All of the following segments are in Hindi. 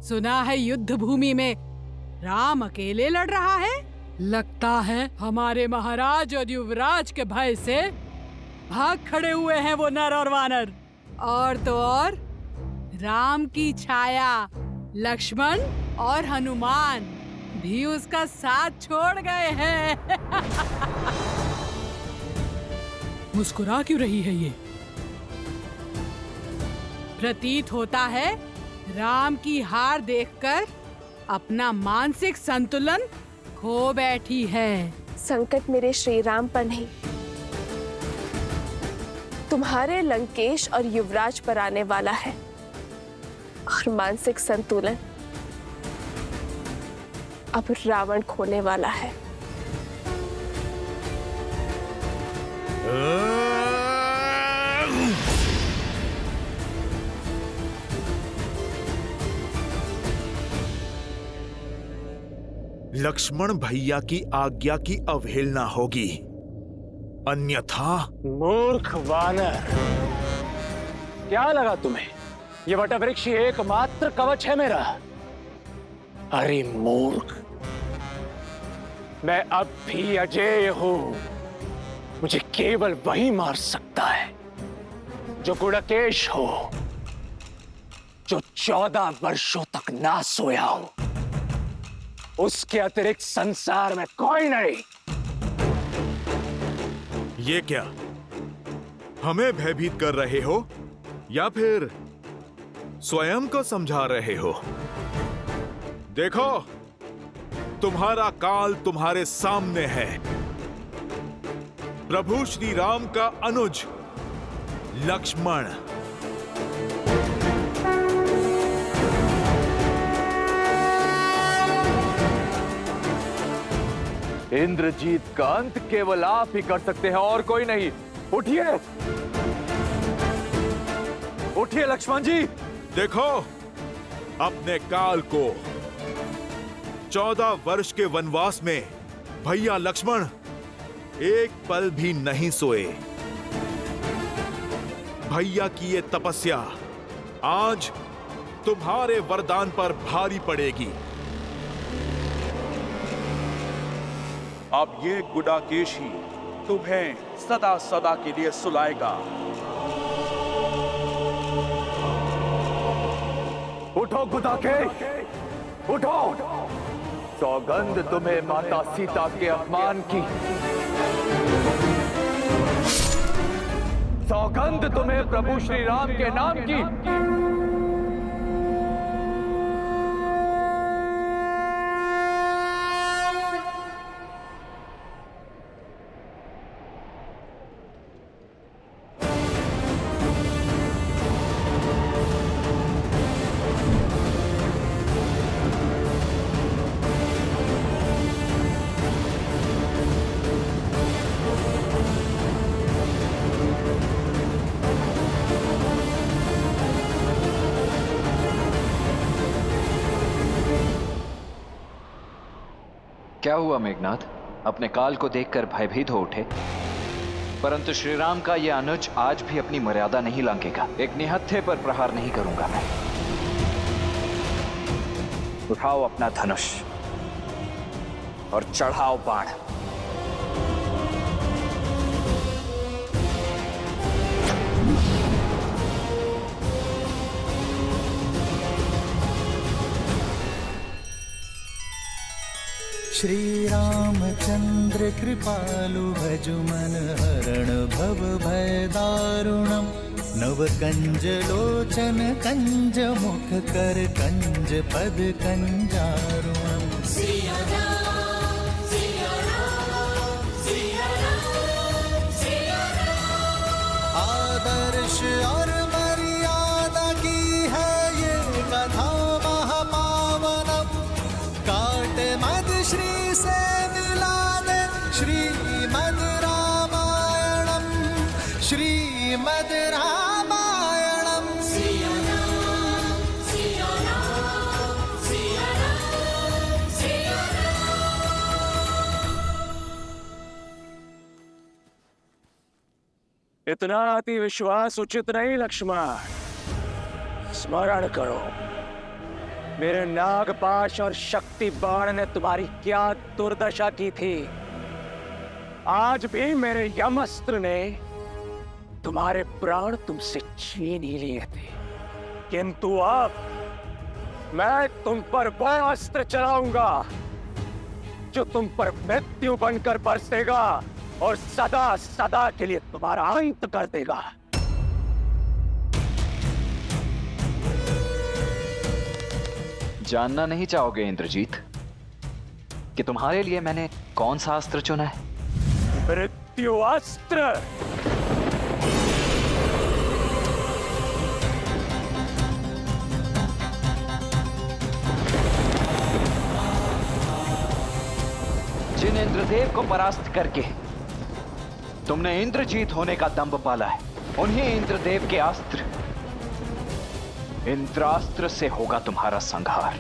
सुना है युद्ध भूमि में राम अकेले लड़ रहा है। लगता है हमारे महाराज और युवराज के भय से भाग खड़े हुए हैं वो नर और वानर। और तो और राम की छाया लक्ष्मण और हनुमान भी उसका साथ छोड़ गए हैं। मुस्कुरा क्यों रही है ये? प्रतीत होता है राम की हार देखकर अपना मानसिक संतुलन खो बैठी है। संकट मेरे श्री राम पर नहीं, तुम्हारे लंकेश और युवराज पर आने वाला है। और मानसिक संतुलन अब रावण खोने वाला है। लक्ष्मण भैया की आज्ञा की अवहेलना होगी, अन्यथा। मूर्ख वानर, क्या लगा तुम्हें ये वटवृक्ष एकमात्र कवच है मेरा? अरे मूर्ख, मैं अब भी अजेय हूं। मुझे केवल वही मार सकता है जो गुणकेश हो, जो 14 वर्षों तक ना सोया हो। उसके अतिरिक्त संसार में कोई नहीं। ये क्या हमें भयभीत कर रहे हो या फिर स्वयं को समझा रहे हो? देखो, तुम्हारा काल तुम्हारे सामने है। प्रभु श्री राम का अनुज लक्ष्मण। इंद्रजीत का अंत केवल आप ही कर सकते हैं और कोई नहीं। उठिए, उठिए लक्ष्मण जी। देखो, अपने काल को 14 वर्ष के वनवास में भैया लक्ष्मण एक पल भी नहीं सोए। भैया की ये तपस्या आज तुम्हारे वरदान पर भारी पड़ेगी। अब ये गुडाकेश ही तुम्हें सदा सदा के लिए सुलाएगा। उठो गुडाकेश, उठो। सौगंध तुम्हें माता सीता के अपमान की, सौगंध तुम्हें प्रभु श्री राम के नाम की। क्या हुआ मेघनाथ? अपने काल को देखकर भयभीत हो उठे, परंतु श्री राम का यह अनुज आज भी अपनी मर्यादा नहीं लांघेगा। एक निहत्थे पर प्रहार नहीं करूंगा मैं। उठाओ अपना धनुष और चढ़ाओ बाण। श्री रामचंद्र कृपालु भजु मन हरण भव भय दारुणम। नव कंज लोचन कंज मुख कर कंज पद कंजारुणम। आदर्श और मर्यादा की है ये कथा महापावनम। काट मद श्री से मिला दे श्रीमद् रामायणम, श्रीमद् रामायणम। इतना अति विश्वास उचित नहीं लक्ष्मण। स्मरण करो, मेरे नागपाश और शक्ति बाण ने तुम्हारी क्या दुर्दशा की थी। आज भी मेरे यमअस्त्र ने तुम्हारे प्राण तुमसे छीन ही लिए थे, किंतु अब मैं तुम पर वो अस्त्र चलाऊंगा जो तुम पर मृत्यु बनकर बरसेगा और सदा सदा के लिए तुम्हारा अंत कर देगा। जानना नहीं चाहोगे इंद्रजीत कि तुम्हारे लिए मैंने कौन सा अस्त्र चुना है? मृत्यु अस्त्र। जिन इंद्रदेव को परास्त करके तुमने इंद्रजीत होने का दंभ पाला है, उन्हीं इंद्रदेव के अस्त्र इंद्रास्त्र से होगा तुम्हारा संहार।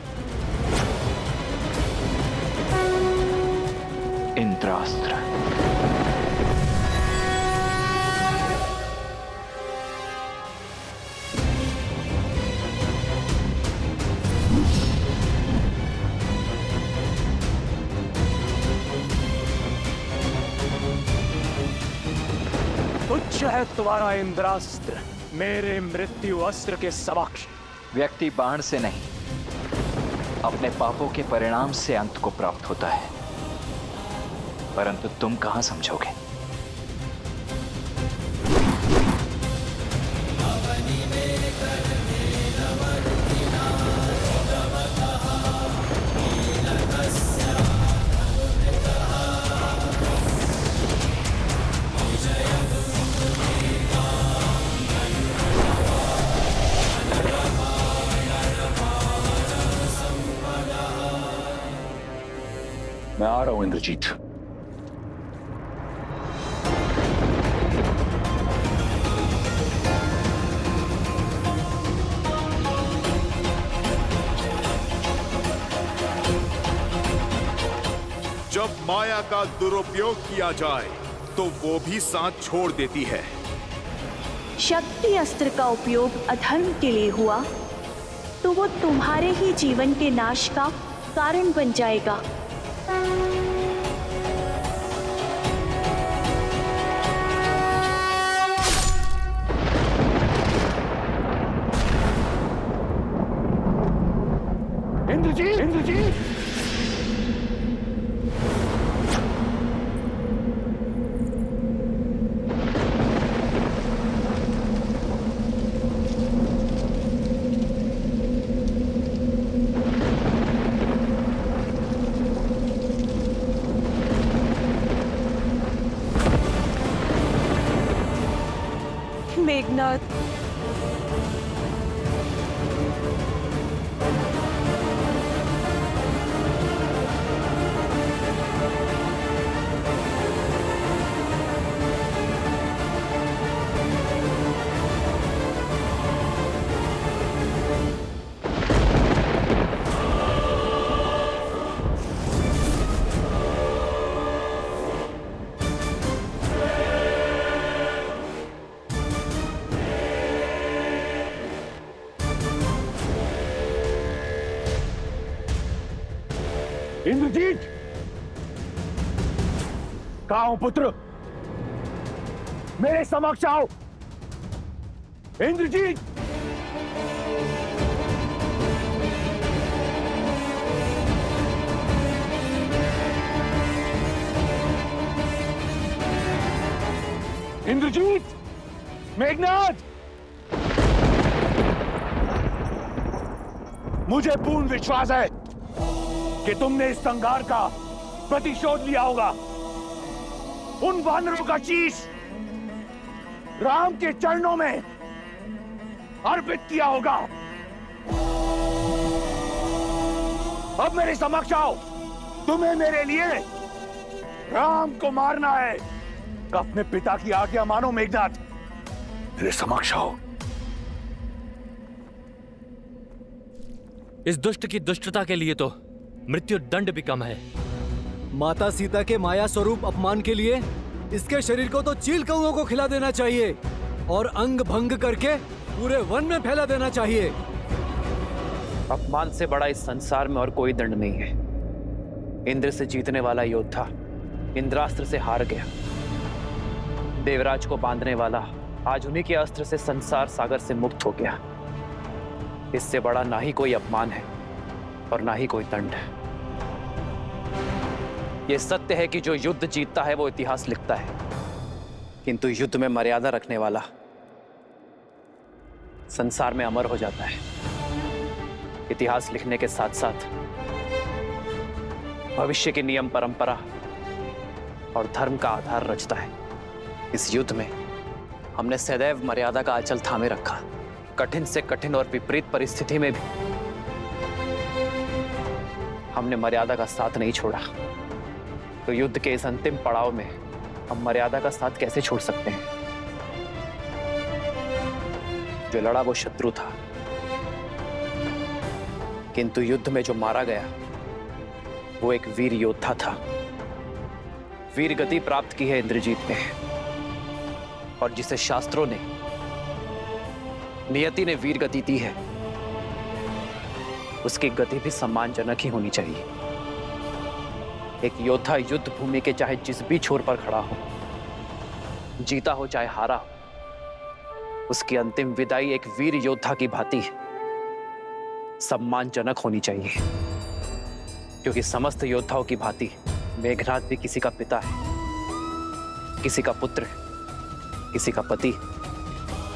इंद्रास्त्र। तुच्छ है तुम्हारा इंद्रास्त्र मेरे मृत्यु अस्त्र के समक्ष। व्यक्ति बाण से नहीं, अपने पापों के परिणाम से अंत को प्राप्त होता है, परंतु तुम कहां समझोगे? मैं आ रहा हूं इंद्रजीत। जब माया का दुरुपयोग किया जाए तो वो भी साथ छोड़ देती है। शक्ति अस्त्र का उपयोग अधर्म के लिए हुआ तो वो तुम्हारे ही जीवन के नाश का कारण बन जाएगा। इंद्रजीत, इंद्रजीत। मेघनाथ, इंद्रजीत, कहाँ हो पुत्र? मेरे समक्ष आओ। इंद्रजीत, इंद्रजीत, मेघनाथ, मुझे पूर्ण विश्वास है कि तुमने इस संघार का प्रतिशोध लिया होगा। उन वानरों का शीश राम के चरणों में अर्पित किया होगा। अब मेरे समक्ष आओ। तुम्हें मेरे लिए राम को मारना है। अपने पिता की आज्ञा मानो मेघनाथ। मेरे समक्ष आओ। इस दुष्ट की दुष्टता के लिए तो मृत्यु दंड भी कम है। माता सीता के माया स्वरूप अपमान के लिए इसके शरीर को तो चील कौओं को खिला देना चाहिए और अंग भंग करके पूरे वन में फैला देना चाहिए। अपमान से बड़ा इस संसार में और कोई दंड नहीं है। इंद्र से जीतने वाला योद्धा इंद्रास्त्र से हार गया। देवराज को बांधने वाला आज उन्हीं के अस्त्र से संसार सागर से मुक्त हो गया। इससे बड़ा ना ही कोई अपमान है और ना ही कोई दंड। यह सत्य है कि जो युद्ध जीतता है वो इतिहास लिखता है, किंतु युद्ध में मर्यादा रखने वाला संसार में अमर हो जाता है। इतिहास लिखने के साथ साथ भविष्य के नियम, परंपरा और धर्म का आधार रचता है। इस युद्ध में हमने सदैव मर्यादा का आंचल थामे रखा। कठिन से कठिन और विपरीत परिस्थिति में भी हमने मर्यादा का साथ नहीं छोड़ा। तो युद्ध के इस अंतिम पड़ाव में हम मर्यादा का साथ कैसे छोड़ सकते हैं? जो लड़ा वो शत्रु था, किंतु युद्ध में जो मारा गया वो एक वीर योद्धा था। वीर गति प्राप्त की है इंद्रजीत ने, और जिसे शास्त्रों ने, नियति ने वीर गति दी है, उसकी गति भी सम्मानजनक ही होनी चाहिए। एक योद्धा युद्ध भूमि के चाहे जिस भी छोर पर खड़ा हो, जीता हो चाहे हारा हो, उसकी अंतिम विदाई एक वीर योद्धा की भांति सम्मानजनक होनी चाहिए। क्योंकि समस्त योद्धाओं की भांति मेघनाद भी किसी का पिता है, किसी का पुत्र है, किसी का पति।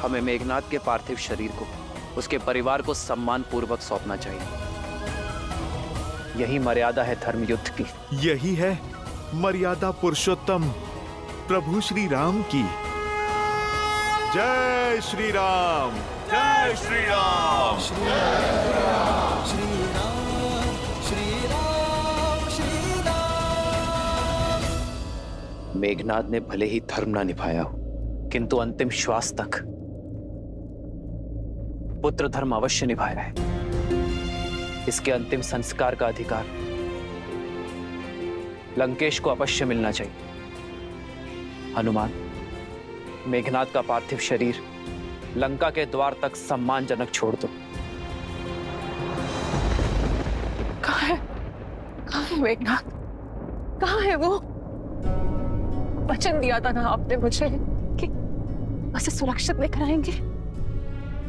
हमें मेघनाद के पार्थिव शरीर को उसके परिवार को सम्मान पूर्वक सौंपना चाहिए। यही मर्यादा है धर्म युद्ध की। यही है मर्यादा पुरुषोत्तम प्रभु श्री राम की। जय श्री राम, जय श्री राम। श्री राम, श्री राम, श्री राम, श्री राम। मेघनाद ने भले ही धर्म ना निभाया हो, किंतु अंतिम श्वास तक पुत्र धर्म अवश्य निभाया है। इसके अंतिम संस्कार का अधिकार लंकेश को अवश्य मिलना चाहिए। हनुमान, मेघनाद का पार्थिव शरीर लंका के द्वार तक सम्मानजनक छोड़ दो। कहाँ है मेघनाद? कहाँ है वो? वचन दिया था ना आपने मुझे कि उसे सुरक्षित लेकर आएंगे।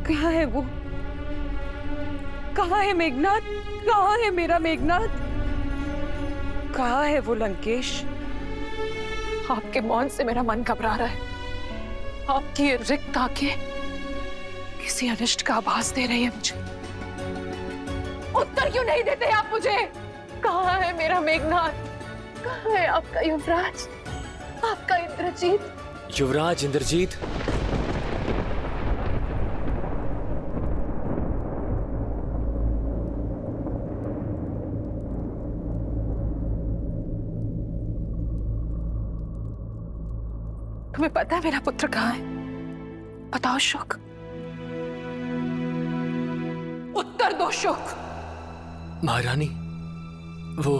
कहाँ है वो? कहाँ है मेघनाद? कहाँ है मेरा मेघनाद? कहाँ है वो लंकेश? आपके मौन से मेरा मन घबरा रहा है। आपकी ये रिक्त आंखें किसी अनिष्ट का आभास दे रही है मुझे। उत्तर क्यों नहीं देते आप मुझे? कहाँ है मेरा मेघनाद? कहाँ है आपका युवराज, आपका इंद्रजीत? युवराज इंद्रजीत, तुम्हें पता है मेरा पुत्र कहाँ है? बताओ शुक, उत्तर दो शुक। महारानी, वो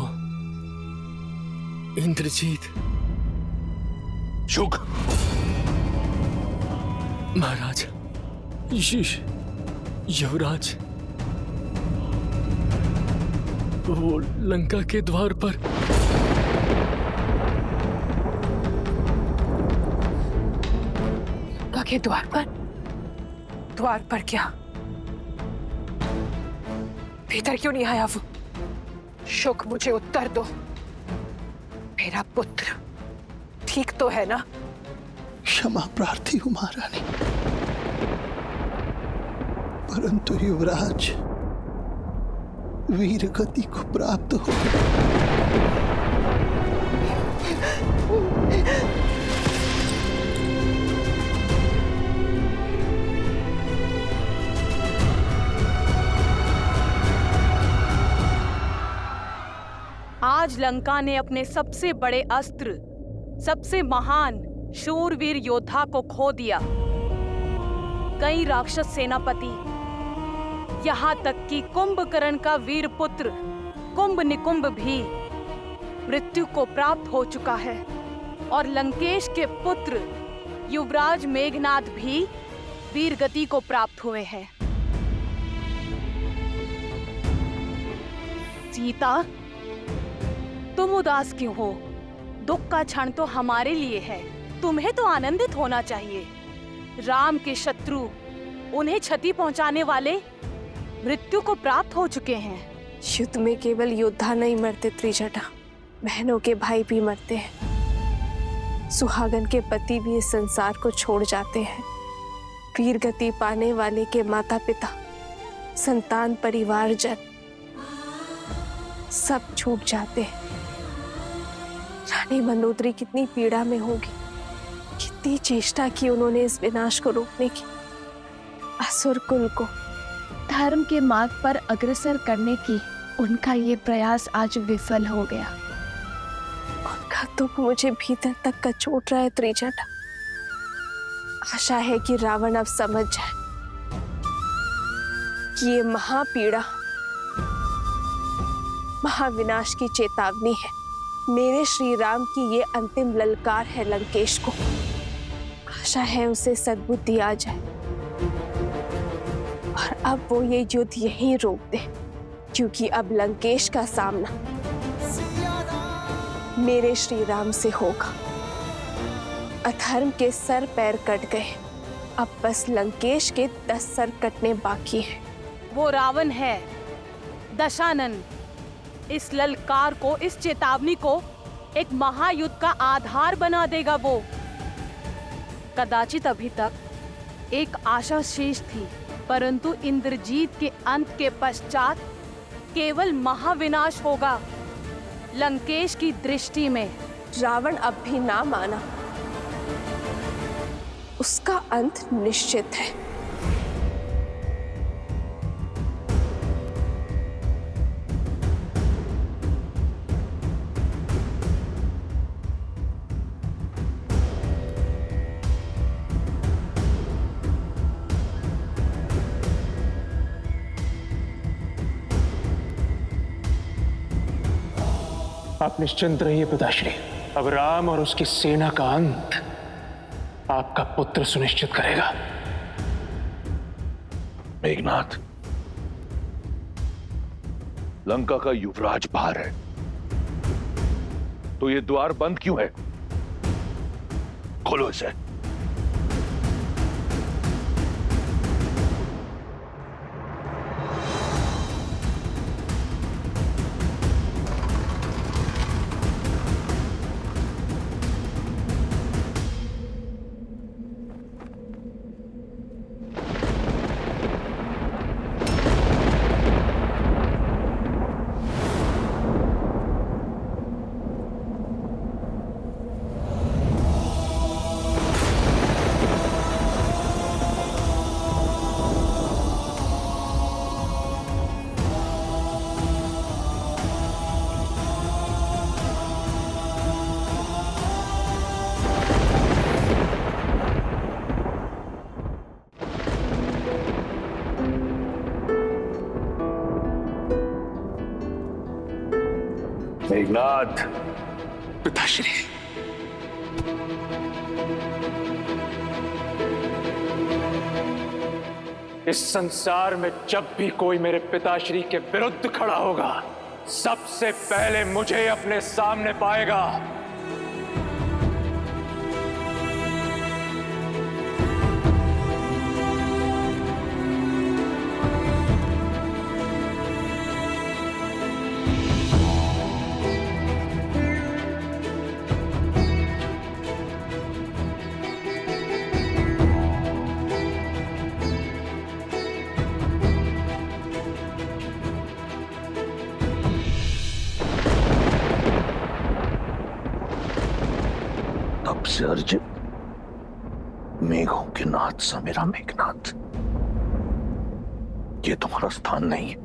इंद्रजीत। शुक, महाराज, युवराज, वो लंका के द्वार पर। लंका के द्वार पर? द्वार पर क्या? भीतर क्यों नहीं आया वो? शुक, मुझे उत्तर दो। मेरा पुत्र ठीक तो है ना? क्षमा प्रार्थी हूं महारानी, परंतु युवराज वीर गति को प्राप्त हो। आज लंका ने अपने सबसे बड़े अस्त्र, सबसे महान शूरवीर योद्धा को खो दिया। कई राक्षस सेनापति, यहाँ तक कि कुंभकर्ण का वीर पुत्र कुंभ निकुंभ भी मृत्यु को प्राप्त हो चुका है, और लंकेश के पुत्र युवराज मेघनाद भी वीर गति को प्राप्त हुए हैं। सीता, तुम उदास क्यों हो? दुख का क्षण तो हमारे लिए है, तुम्हें तो आनंदित होना चाहिए। राम के शत्रु, उन्हें क्षति पहुंचाने वाले मृत्यु को प्राप्त हो चुके हैं। युद्ध में केवल योद्धा नहीं मरते त्रिजटा, बहनों के भाई भी मरते हैं। सुहागन के पति भी इस संसार को छोड़ जाते हैं। वीर गति पाने वाले के माता पिता, संतान, परिवारजन सब छूट जाते हैं। रानी मंदोदरी कितनी पीड़ा में होगी, कितनी चेष्टा की उन्होंने इस विनाश को रोकने की। असुर कुल को धर्म के मार्ग पर अग्रसर करने की उनका ये प्रयास आज विफल हो गया। उनका दुख मुझे भीतर तक कचोट रहा है त्रिजटा। आशा है कि रावण अब समझ जाए कि ये महापीड़ा महाविनाश की चेतावनी है। मेरे श्री राम की ये अंतिम ललकार है लंकेश को। आशा है उसे सद्बुद्धि आ जाए और अब वो ये युद्ध यहीं रोक दे, क्योंकि अब लंकेश का सामना मेरे श्री राम से होगा। अधर्म के सर पैर कट गए, अब बस लंकेश के 10 सर कटने बाकी हैं। वो रावण है दशानन। इस ललकार को, इस चेतावनी को एक महायुद्ध का आधार बना देगा वो। कदाचित अभी तक एक आशा शेष थी, परंतु इंद्रजीत के अंत के पश्चात केवल महाविनाश होगा। लंकेश की दृष्टि में रावण अब भी ना माना, उसका अंत निश्चित है। आप निश्चिंत रहिए पिताश्री, अब राम और उसकी सेना का अंत आपका पुत्र सुनिश्चित करेगा। मेघनाथ, लंका का युवराज बाहर है, तो ये द्वार बंद क्यों है? खोलो इसे। मेघनाथ, पिताश्री, इस संसार में जब भी कोई मेरे पिताश्री के विरुद्ध खड़ा होगा, सबसे पहले मुझे अपने सामने पाएगा। से अर्जित मेघों के नाथ सा मेरा मेघनाथ, ये तुम्हारा स्थान नहीं है।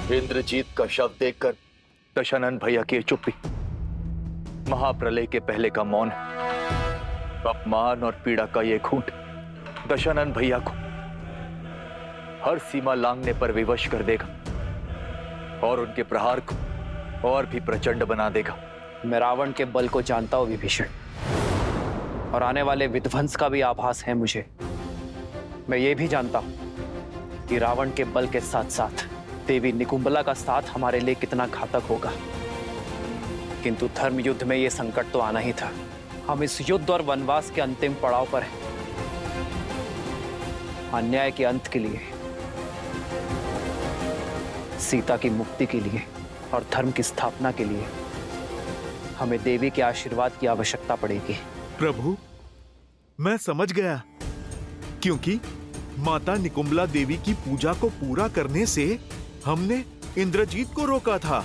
इंद्रजीत का शव देखकर दशानन भैया की चुप्पी, महाप्रलय के पहले का मौन, अपमान और पीड़ा का ये घूंट दशानन भैया को हर सीमा लांघने पर विवश कर देगा और उनके प्रहार को और भी प्रचंड बना देगा। मैं रावण के बल को जानता हूं विभीषण, और आने वाले विध्वंस का भी आभास है मुझे। मैं ये भी जानता हूं कि रावण के बल के साथ साथ देवी निकुंबला का साथ हमारे लिए कितना घातक होगा। किंतु धर्म युद्ध में यह संकट तो आना ही था। हम इस युद्ध और वनवास के अंतिम पड़ाव पर हैं। अन्याय के अंत के लिए, सीता की मुक्ति के लिए और धर्म की स्थापना के लिए हमें देवी के आशीर्वाद की आवश्यकता पड़ेगी। प्रभु, मैं समझ गया, क्योंकि माता निकुंबला देवी की पूजा को पूरा करने से हमने इंद्रजीत को रोका था।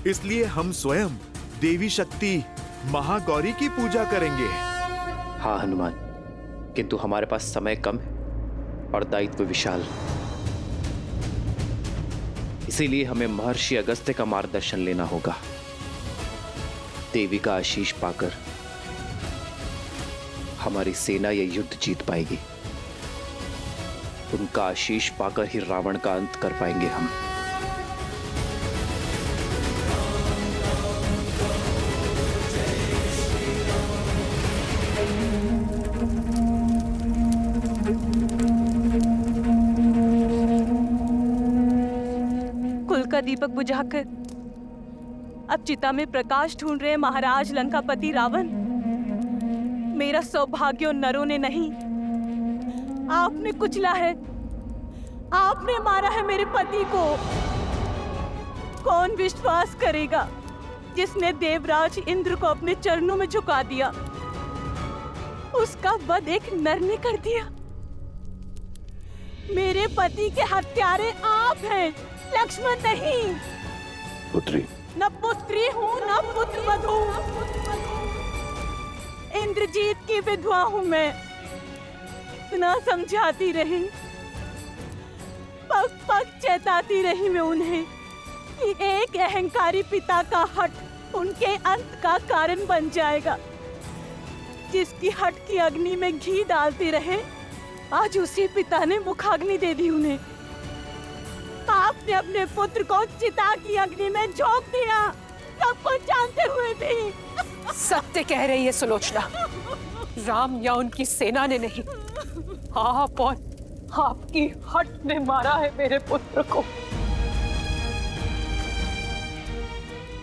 इसलिए हम स्वयं देवी शक्ति महागौरी की पूजा करेंगे। हाँ हनुमान, किंतु हमारे पास समय कम है और दायित्व विशाल। इसीलिए हमें महर्षि अगस्त्य का मार्गदर्शन लेना होगा। देवी का आशीष पाकर हमारी सेना यह युद्ध जीत पाएगी। उनका आशीष पाकर ही रावण का अंत कर पाएंगे हम। कुल का दीपक बुझाकर अब चिता में प्रकाश ढूंढ रहे महाराज लंकापति रावण। मेरा सौभाग्य उन नरों ने नहीं, आपने कुचला है। आपने मारा है मेरे पति को। कौन विश्वास करेगा जिसने देवराज इंद्र को अपने चरणों में झुका दिया? उसका वध एक नर ने कर दिया। मेरे पति के हत्यारे आप हैं, लक्ष्मण नहीं। पुत्री, न पुत्री हूँ न पुत्र वधू। इंद्रजीत की विधवा हूँ मैं। इतना समझाती रही, पग पग चेताती रही मैं उन्हें कि एक अहंकारी पिता का हट उनके अंत का कारण बन जाएगा। जिसकी हट की अग्नि में घी डालते रहे, आज उसी पिता ने मुखाग्नि दे दी उन्हें। आपने अपने पुत्र को चिता की अग्नि में झोंक दिया, सब कुछ जानते हुए भी। सत्य कह रही है सुलोचना। राम या उनकी सेना ने नहीं, आप और आपकी हट ने मारा है मेरे पुत्र को।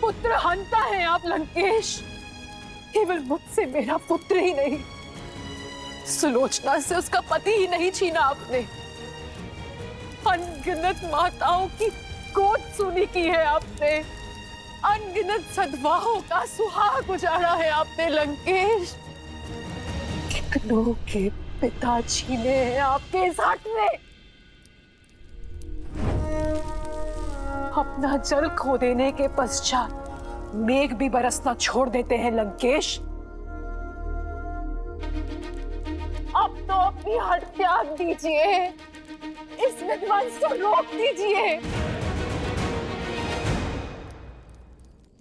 पुत्र हंता है आप लंकेश। केवल मुझसे मेरा पुत्र ही नहीं, सुलोचना से उसका पति ही नहीं छीना आपने। अनगिनत माताओं की गोद सूनी की है आपने। अनगिनत सद्भावों का सुहाग उजाड़ा है आपने लंकेश। कितनों के पिता छीने हैं आपके इस हट में। अपना जल खो देने के पश्चात मेघ भी बरसना छोड़ देते हैं लंकेश। अब तो अपनी हट त्याग दीजिए, इस विध्वंस को रोक दीजिए।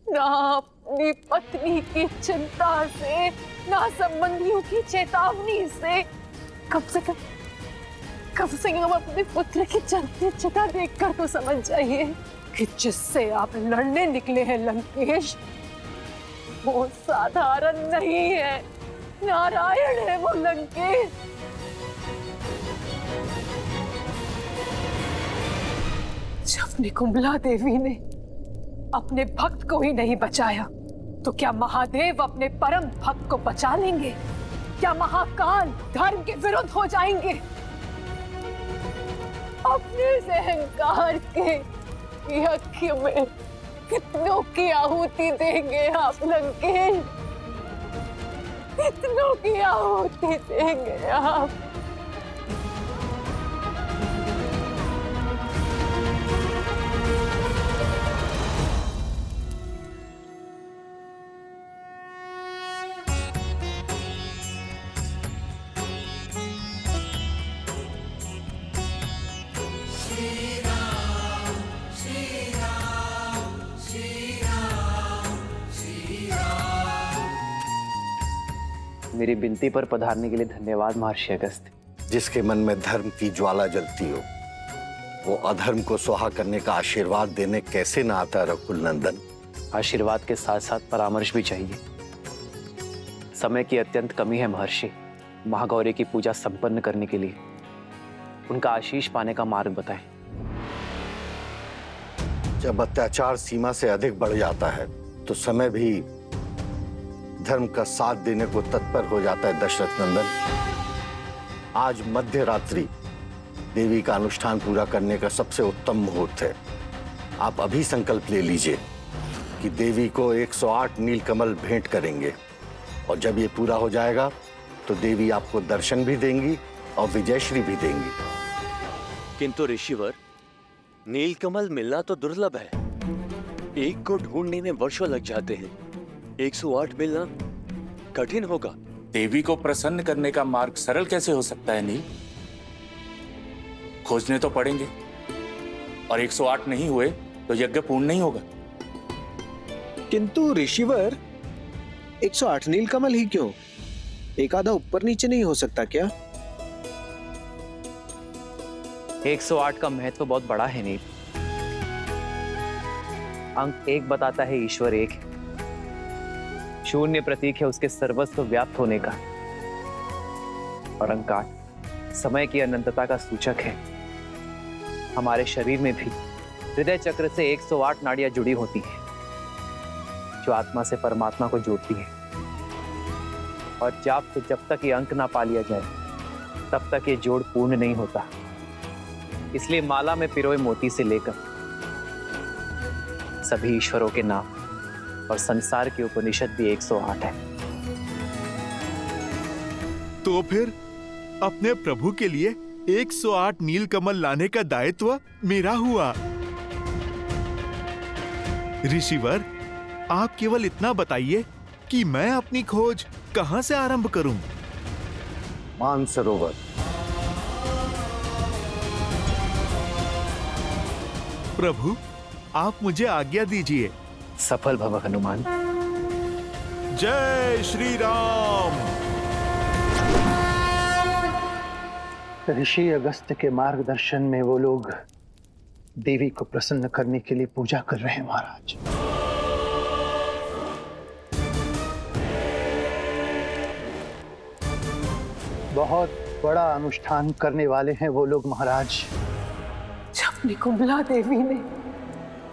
ना अपनी पत्नी की चिंता से, ना संबंधियों की चेतावनी से, कम से कम अपने पुत्र की जलती चिता देखकर तो समझ जाइए कि जिससे आप लड़ने निकले हैं लंकेश, वो साधारण नहीं है, नारायण है वो लंकेश। जब निकुंभला देवी ने अपने भक्त को ही नहीं बचाया तो क्या महादेव अपने परम भक्त को बचा लेंगे? क्या महाकाल धर्म के विरुद्ध हो जाएंगे? अपने से अहंकार के यज्ञ में कितनों की आहुति देंगे आप लंकेश? कितनों की आहुति देंगे आप? मेरी विनती पर पधारने के लिए धन्यवाद महर्षि अगस्त्य। जिसके मन में धर्म की ज्वाला जलती हो वो अधर्म को स्वाहा करने का आशीर्वाद देने कैसे ना आता रघुकुल नंदन। आशीर्वाद के साथ साथ परामर्श भी चाहिए। समय की अत्यंत कमी है महर्षि। महागौरी की पूजा संपन्न करने के लिए उनका आशीष पाने का मार्ग बताएं। जब अत्याचार सीमा से अधिक बढ़ जाता है तो समय भी धर्म का साथ देने को तत्पर हो जाता है दशरथ नंदन। आज मध्य रात्रि देवी का अनुष्ठान पूरा करने का सबसे उत्तम मुहूर्त है। आप अभी संकल्प ले लीजिए कि देवी को 108 नीलकमल भेंट करेंगे और जब ये पूरा हो जाएगा तो देवी आपको दर्शन भी देंगी और विजयश्री भी देंगी। किंतु ऋषिवर, नीलकमल मिलना तो दुर्लभ है। एक को ढूंढने में वर्षों लग जाते हैं। 108 मिलना कठिन होगा। देवी को प्रसन्न करने का मार्ग सरल कैसे हो सकता है नील? खोजने तो पड़ेंगे और 108 नहीं हुए तो यज्ञ पूर्ण नहीं होगा। किंतु ऋषिवर 108 नीलकमल ही क्यों? एक आधा ऊपर नीचे नहीं हो सकता क्या? 108 का महत्व बहुत बड़ा है नील। अंक 1 बताता है ईश्वर एक है। शून्य प्रतीक है उसके सर्वस्व व्याप्त होने का। और अंक 8 समय की अनंतता का सूचक है। हमारे शरीर में भी हृदय चक्र से 108 नाड़ियां जुड़ी होती हैं जो आत्मा से परमात्मा को जोड़ती है। और जब तक ये अंक ना पा लिया जाए तब तक ये जोड़ पूर्ण नहीं होता। इसलिए माला में पिरोए मोती से लेकर सभी ईश्वरों के नाम और संसार के उपनिषद भी 108 है। तो फिर अपने प्रभु के लिए 108 नीलकमल लाने का दायित्व मेरा हुआ। ऋषिवर, आप केवल इतना बताइए कि मैं अपनी खोज कहां से आरंभ करूं? मानसरोवर। प्रभु, आप मुझे आज्ञा दीजिए। सफल भव हनुमान। जय श्री राम। ऋषि अगस्त्य के मार्गदर्शन में वो लोग देवी को प्रसन्न करने के लिए पूजा कर रहे हैं महाराज। बहुत बड़ा अनुष्ठान करने वाले हैं वो लोग महाराज। जब निकुंभला देवी ने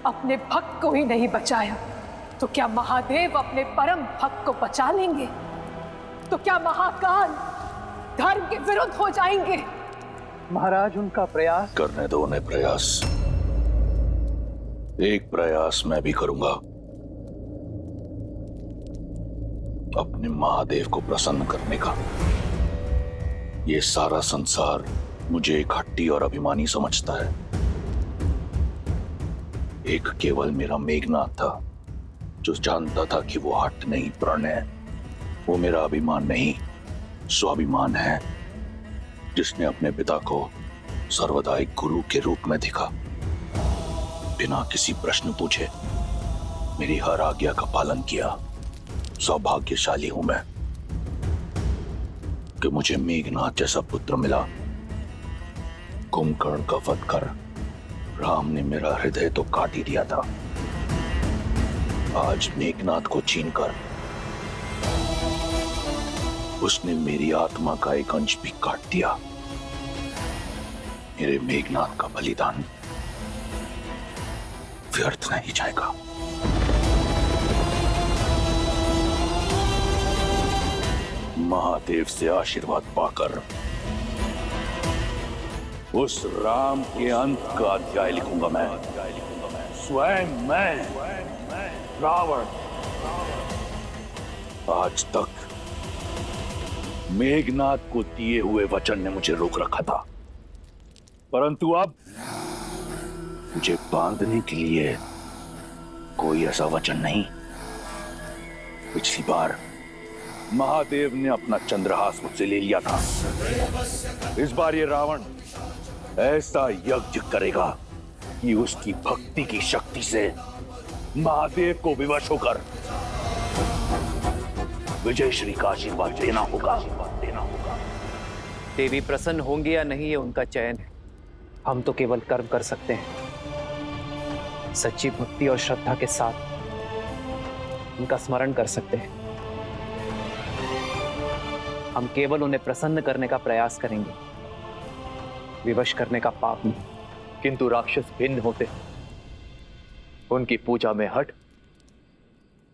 अपने भक्त को ही नहीं बचाया तो क्या महादेव अपने परम भक्त को बचा लेंगे? तो क्या महाकाल धर्म के विरुद्ध हो जाएंगे? महाराज उनका प्रयास करने दो उन्हें प्रयास। एक प्रयास मैं भी करूंगा, अपने महादेव को प्रसन्न करने का। ये सारा संसार मुझे एक हट्टी और अभिमानी समझता है। एक केवल मेरा मेघनाथ था जो जानता था कि वो हट नहीं, प्रण है। वो मेरा अभिमान नहीं, स्वाभिमान है, जिसने अपने पिता को सर्वदा एक गुरु के रूप में देखा। बिना किसी प्रश्न पूछे मेरी हर आज्ञा का पालन किया। सौभाग्यशाली हूं मैं कि मुझे मेघनाथ जैसा पुत्र मिला। कुंभकर्ण का वध कर राम ने मेरा हृदय तो काट ही दिया था। आज मेघनाथ को छीनकर उसने मेरी आत्मा का एक अंश भी काट दिया। मेरे मेघनाथ का बलिदान व्यर्थ नहीं जाएगा। महादेव से आशीर्वाद पाकर उस राम के अंत का अध्याय लिखूंगा मैं। स्वयं मैं रावण। आज तक मेघनाथ को दिए हुए वचन ने मुझे रोक रखा था, परंतु अब मुझे बांधने के लिए कोई ऐसा वचन नहीं। पिछली बार महादेव ने अपना चंद्रहास मुझसे ले लिया था। इस बार ये रावण ऐसा यज्ञ करेगा कि उसकी भक्ति की शक्ति से महादेव को विवश होकर विजय श्री का आशीर्वाद देना होगा। देवी प्रसन्न होंगी या नहीं ये उनका चयन है। हम तो केवल कर्म कर सकते हैं। सच्ची भक्ति और श्रद्धा के साथ उनका स्मरण कर सकते हैं। हम केवल उन्हें प्रसन्न करने का प्रयास करेंगे, विवश करने का पाप नहीं। किंतु राक्षस भिन्न होते, उनकी पूजा में हठ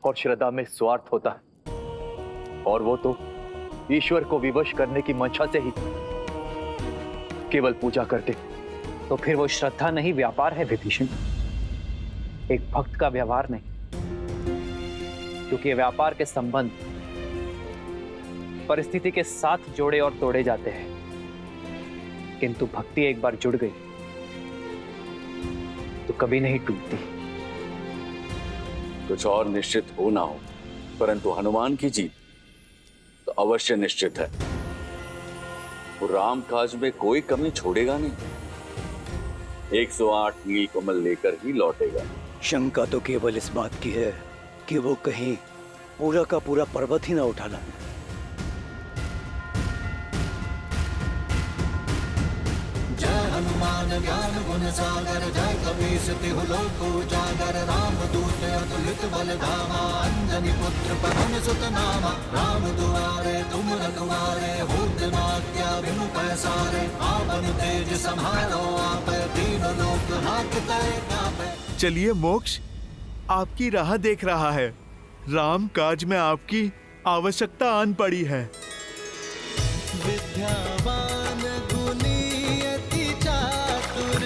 और श्रद्धा में स्वार्थ होता है, और वो तो ईश्वर को विवश करने की मंशा से ही केवल पूजा करते। तो फिर वो श्रद्धा नहीं, व्यापार है विभीषण, एक भक्त का व्यवहार नहीं। क्योंकि व्यापार के संबंध परिस्थिति के साथ जोड़े और तोड़े जाते हैं, किंतु भक्ति एक बार जुड़ गई तो कभी नहीं टूटती। कुछ और निश्चित हो ना हो, परंतु हनुमान की जीत तो अवश्य निश्चित है। वो राम काज में कोई कमी छोड़ेगा नहीं। 108 नील कमल लेकर ही लौटेगा। शंका तो केवल इस बात की है कि वो कहीं पूरा का पूरा पर्वत ही ना उठा लाए। जय हनुमान ज्ञान गुण सागर, जय कपीस तिहु लोक उजागर। राम दूत अतुलित बल धामा, अंजनी पुत्र पवन सुत नामा। राम दुआरे तुम रखवारे, होत न आज्ञा बिनु पैसारे। आपन तेज सम्हारो आपै, तीनों लोक हांकते कांपै। चलिए मोक्ष आपकी राह देख रहा है। राम काज में आपकी आवश्यकता आन पड़ी है। विद्यावान गुणी अति चातुर,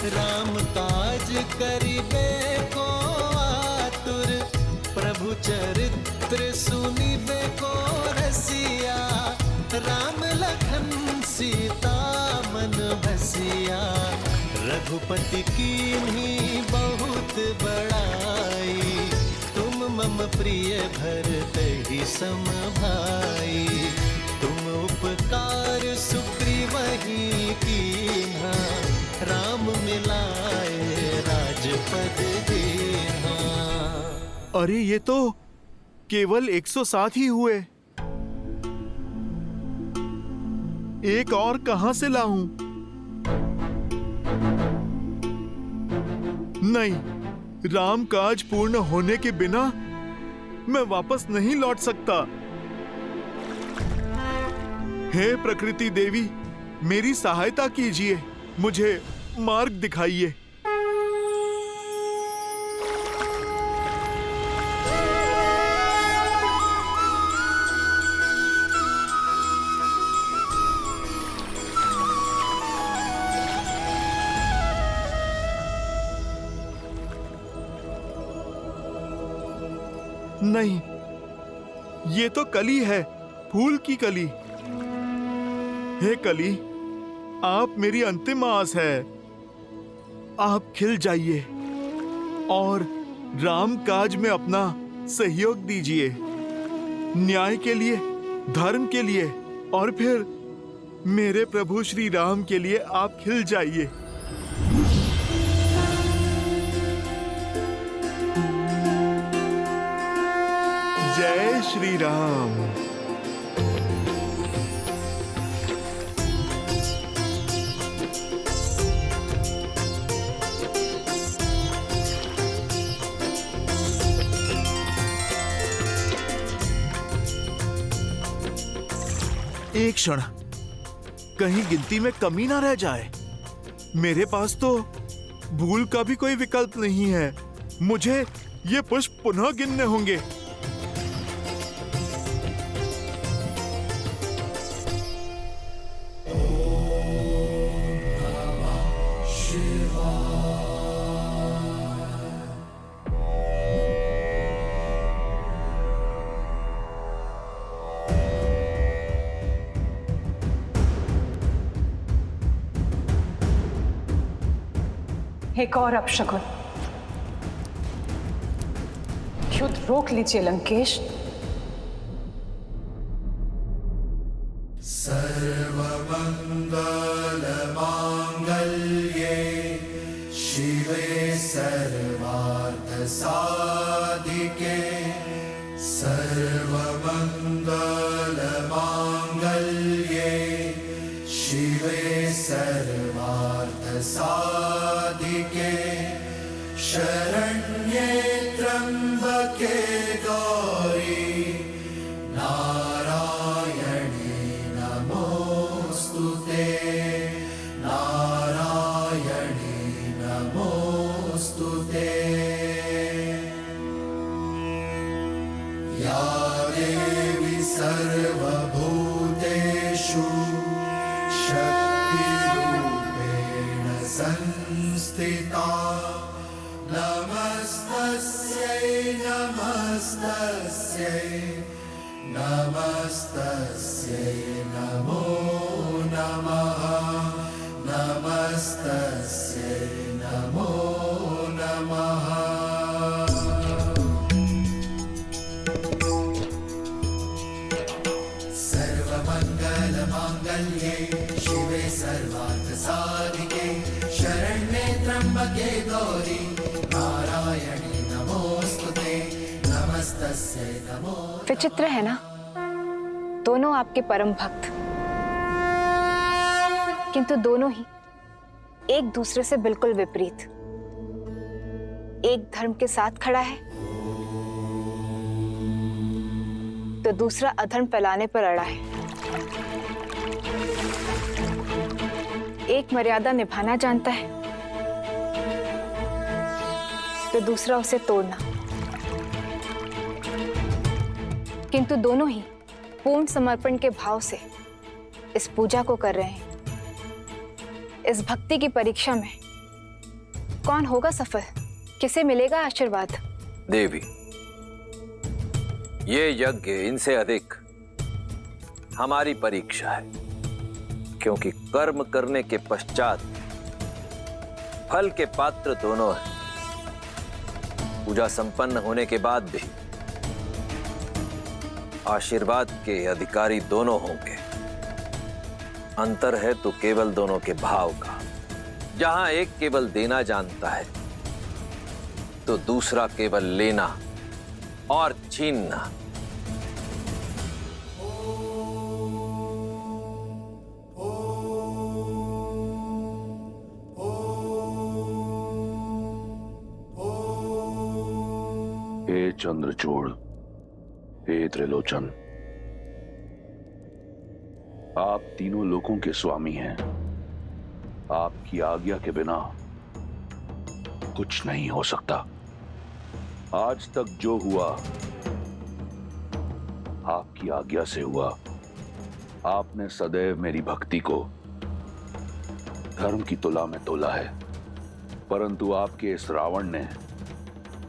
राम काज करिबे को आतुर। प्रभु चरित्र सुनिबे को रसिया, राम लखन सीता मन बसिया। रघुपति कीन्ही बहुत बड़ाई, तुम मम प्रिय भरतहि सम भाई। तुम उपकार सुग्रीवहि कीन्हा, राम मिलाए राजपद दीन्हा। अरे ये तो केवल 107 ही हुए। एक और कहां से लाऊं? नहीं, राम काज पूर्ण होने के बिना मैं वापस नहीं लौट सकता। हे प्रकृति देवी, मेरी सहायता कीजिए, मुझे मार्ग दिखाइए। नहीं, ये तो कली है, फूल की कली। हे कली, आप मेरी अंतिम आस है। आप खिल जाइए और राम काज में अपना सहयोग दीजिए, न्याय के लिए, धर्म के लिए, और फिर मेरे प्रभु श्री राम के लिए आप खिल जाइए। जय श्री राम। एक क्षण, कहीं गिनती में कमी ना रह जाए। मेरे पास तो भूल का भी कोई विकल्प नहीं है। मुझे ये पुष्प पुनः गिनने होंगे। एक और अपशकुन। युद्ध रोक लीजिए लंकेश। सर्वमंगलमांगल्ये शिवे सर्वार्थसाधिके सर्वमंगलमांगल्ये शिवे सर्वार्थसाधिके शरण्ये त्र्यंबके गौरी नारायणी नमोस्तुते नारायणी नमोस्तुते या देवी सर्वभूतेषु शक्तिरूपेण संस्थिता नमस्तस्यै नमस्तस्यै नमस्तस्यै नमो नमः नमस्तस्यै नमो नमः। सर्वमंगलमांगल्ये शिवे सर्वार्थसाधिके शरण्ये त्र्यंबके गौरी नारायणी नमोस्तुते नमस्तस्यै नमो। विचित्र है ना, दोनों आपके परम भक्त, किंतु दोनों ही एक दूसरे से बिल्कुल विपरीत। एक धर्म के साथ खड़ा है तो दूसरा अधर्म फैलाने पर अड़ा है। एक मर्यादा निभाना जानता है तो दूसरा उसे तोड़ना। किंतु दोनों ही पूर्ण समर्पण के भाव से इस पूजा को कर रहे हैं। इस भक्ति की परीक्षा में कौन होगा सफल, किसे मिलेगा आशीर्वाद? देवी, ये यज्ञ इनसे अधिक हमारी परीक्षा है, क्योंकि कर्म करने के पश्चात फल के पात्र दोनों हैं। पूजा संपन्न होने के बाद भी आशीर्वाद के अधिकारी दोनों होंगे। अंतर है तो केवल दोनों के भाव का। जहां एक केवल देना जानता है तो दूसरा केवल लेना और छीनना। हे चंद्रचूड़, हे त्रिलोचन, आप तीनों लोकों के स्वामी हैं। आपकी आज्ञा के बिना कुछ नहीं हो सकता। आज तक जो हुआ आपकी आज्ञा से हुआ। आपने सदैव मेरी भक्ति को धर्म की तुला में तोला है, परंतु आपके इस रावण ने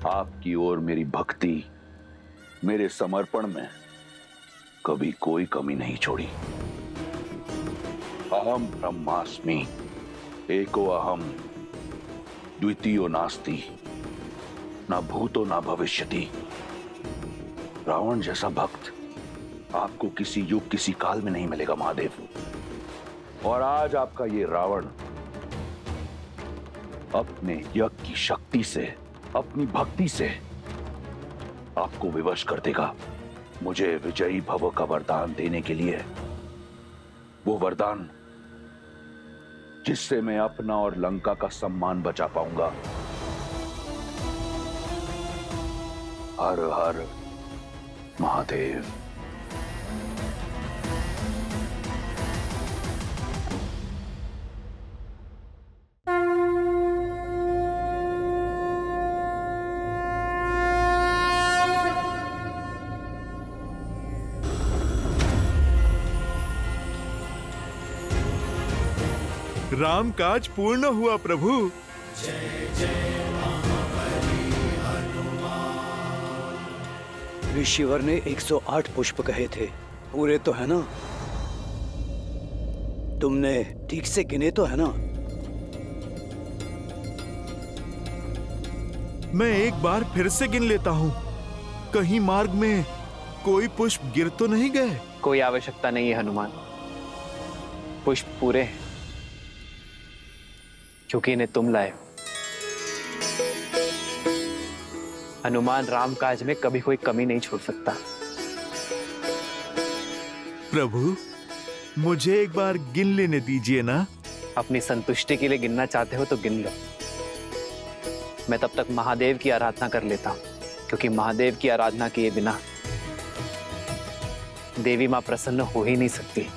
आपकी ओर मेरी भक्ति, मेरे समर्पण में कभी कोई कमी नहीं छोड़ी। अहम ब्रह्मास्मि, एको अहम, द्वितीयो नास्ति, ना भूतो ना भविष्यति। रावण जैसा भक्त आपको किसी युग किसी काल में नहीं मिलेगा महादेव। और आज आपका ये रावण अपने यज्ञ की शक्ति से, अपनी भक्ति से आपको विवश कर देगा। मुझे विजयी भव का वरदान देने के लिए, वो वरदान जिससे मैं अपना और लंका का सम्मान बचा पाऊंगा। हर हर महादेव। राम काज पूर्ण हुआ प्रभु। ऋषिवर ने 108 पुष्प कहे थे, पूरे तो है ना? तुमने ठीक से गिने तो है ना? मैं एक बार फिर से गिन लेता हूँ। कहीं मार्ग में कोई पुष्प गिर तो नहीं गए? कोई आवश्यकता नहीं है हनुमान, पुष्प पूरे हैं क्योंकि इन्हें तुम लाए हो। हनुमान राम काज में कभी कोई कमी नहीं छोड़ सकता। प्रभु, मुझे एक बार गिन लेने दीजिए ना। अपनी संतुष्टि के लिए गिनना चाहते हो तो गिन लो। मैं तब तक महादेव की आराधना कर लेता हूं, क्योंकि महादेव की आराधना किए बिना देवी मां प्रसन्न हो ही नहीं सकती।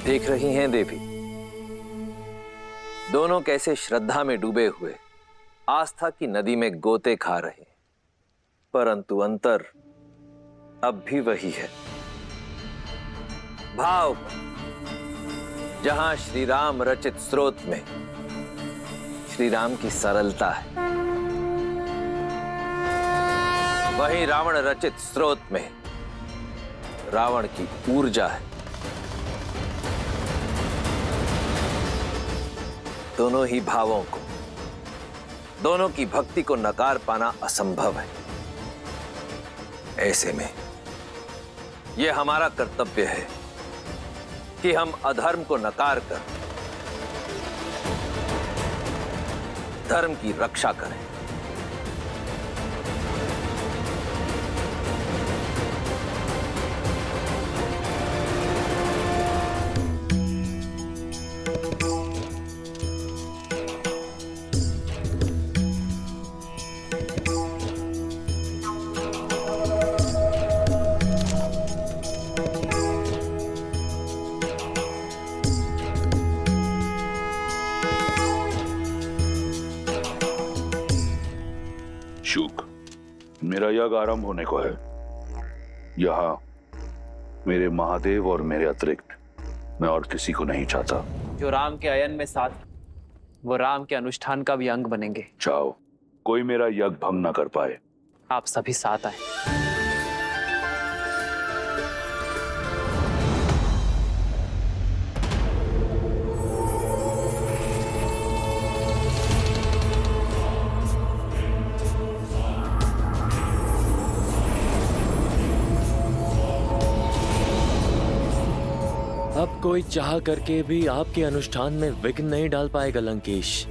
देख रही हैं देवी, दोनों कैसे श्रद्धा में डूबे हुए आस्था की नदी में गोते खा रहे हैं, परंतु अंतर अब भी वही है। भाव जहां श्री राम रचित स्रोत में श्री राम की सरलता है, वहीं रावण रचित स्रोत में रावण की ऊर्जा है। दोनों ही भावों को, दोनों की भक्ति को नकार पाना असंभव है। ऐसे में यह हमारा कर्तव्य है कि हम अधर्म को नकार कर धर्म की रक्षा करें। शुक, मेरा यज्ञ आरंभ होने को है। यहाँ मेरे महादेव और मेरे अतिरिक्त मैं और किसी को नहीं चाहता। जो राम के अयन में साथ, वो राम के अनुष्ठान का भी अंग बनेंगे। चाहो कोई मेरा यज्ञ भंग न कर पाए। आप सभी साथ आए। अब कोई चाह करके भी आपके अनुष्ठान में विघ्न नहीं डाल पाएगा लंकेश।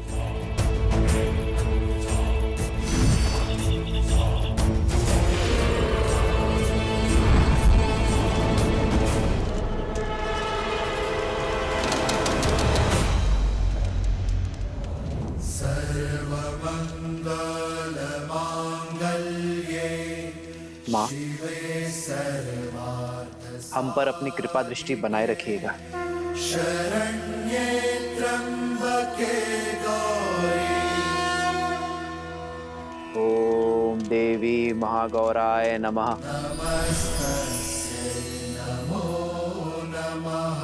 माँ, हम पर अपनी कृपा दृष्टि बनाए रखिएगा। शरण्ये त्र्यंबके गौरी। ओम देवी महागौराय नमः। नमस्तस्यै नमो नमः।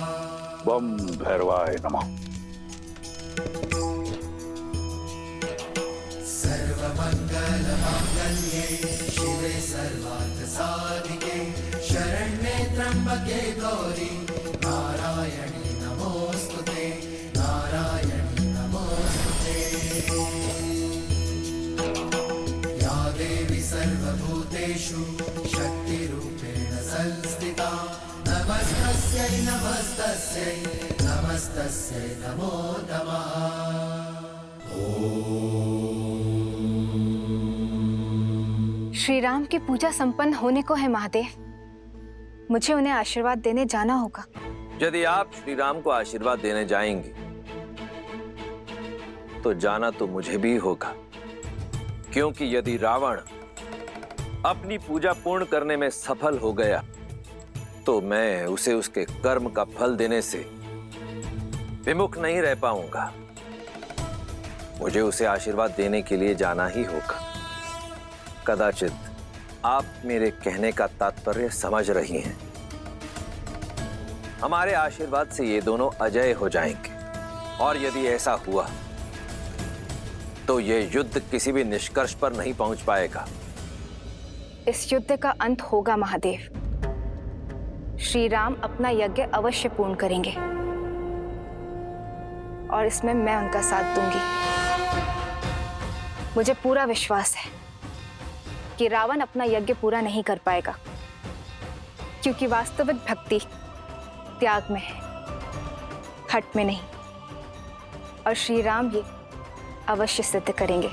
बम भैरवाय नमः। सर्वमंगलमांगल्ये शिवे सर्वार्थसाधिके शरण्ये त्र्यंबके गौरी नारायणी नमोस्तुते नारायणी नमोस्तुते। या देवी सर्वभूतेषु शक्तिरूपेण संस्थिता नमस्तस्यै नमस्तस्यै नमस्तस्यै नमो नमः। श्री राम की पूजा संपन्न होने को है महादेव। मुझे उन्हें आशीर्वाद देने जाना होगा। यदि आप श्री राम को आशीर्वाद देने जाएंगे तो जाना तो मुझे भी होगा, क्योंकि यदि रावण अपनी पूजा पूर्ण करने में सफल हो गया तो मैं उसे उसके कर्म का फल देने से विमुख नहीं रह पाऊंगा। मुझे उसे आशीर्वाद देने के लिए जाना ही होगा। कदाचित आप मेरे कहने का तात्पर्य समझ रही हैं। हमारे आशीर्वाद से ये दोनों अजय हो जाएंगे, और यदि ऐसा हुआ तो ये युद्ध किसी भी निष्कर्ष पर नहीं पहुंच पाएगा। इस युद्ध का अंत होगा महादेव। श्री राम अपना यज्ञ अवश्य पूर्ण करेंगे और इसमें मैं उनका साथ दूंगी। मुझे पूरा विश्वास है कि रावण अपना यज्ञ पूरा नहीं कर पाएगा, क्योंकि वास्तविक भक्ति त्याग में है, हट में नहीं। और श्री राम ये अवश्य सिद्ध करेंगे।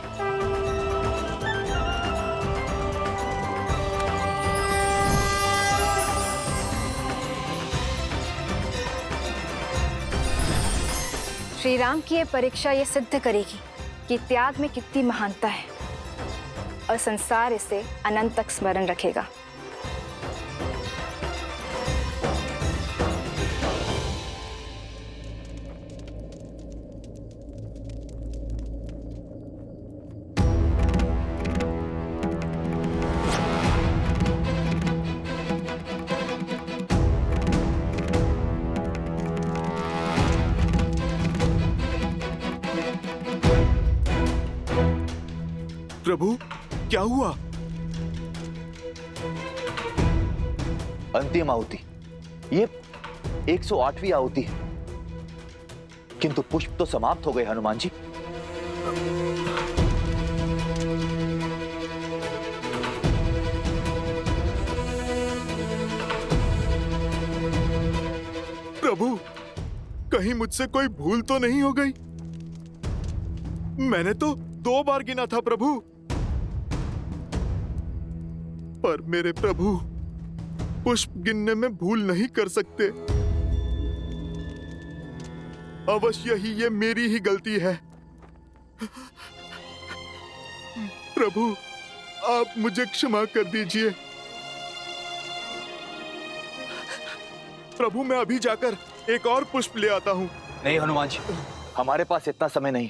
श्री राम की ये परीक्षा ये सिद्ध करेगी कि त्याग में कितनी महानता है, और संसार इसे अनंत तक स्मरण रखेगा। प्रभु, क्या हुआ? अंतिम आहुति, ये 108वीं आहुति है, किंतु पुष्प तो समाप्त हो गए हनुमान जी। प्रभु, कहीं मुझसे कोई भूल तो नहीं हो गई? मैंने तो 2 बार गिना था प्रभु। पर मेरे प्रभु पुष्प गिनने में भूल नहीं कर सकते। अवश्य ही ये मेरी ही गलती है। प्रभु, आप मुझे क्षमा कर दीजिए। प्रभु, मैं अभी जाकर एक और पुष्प ले आता हूं। नहीं हनुमान जी, हमारे पास इतना समय नहीं।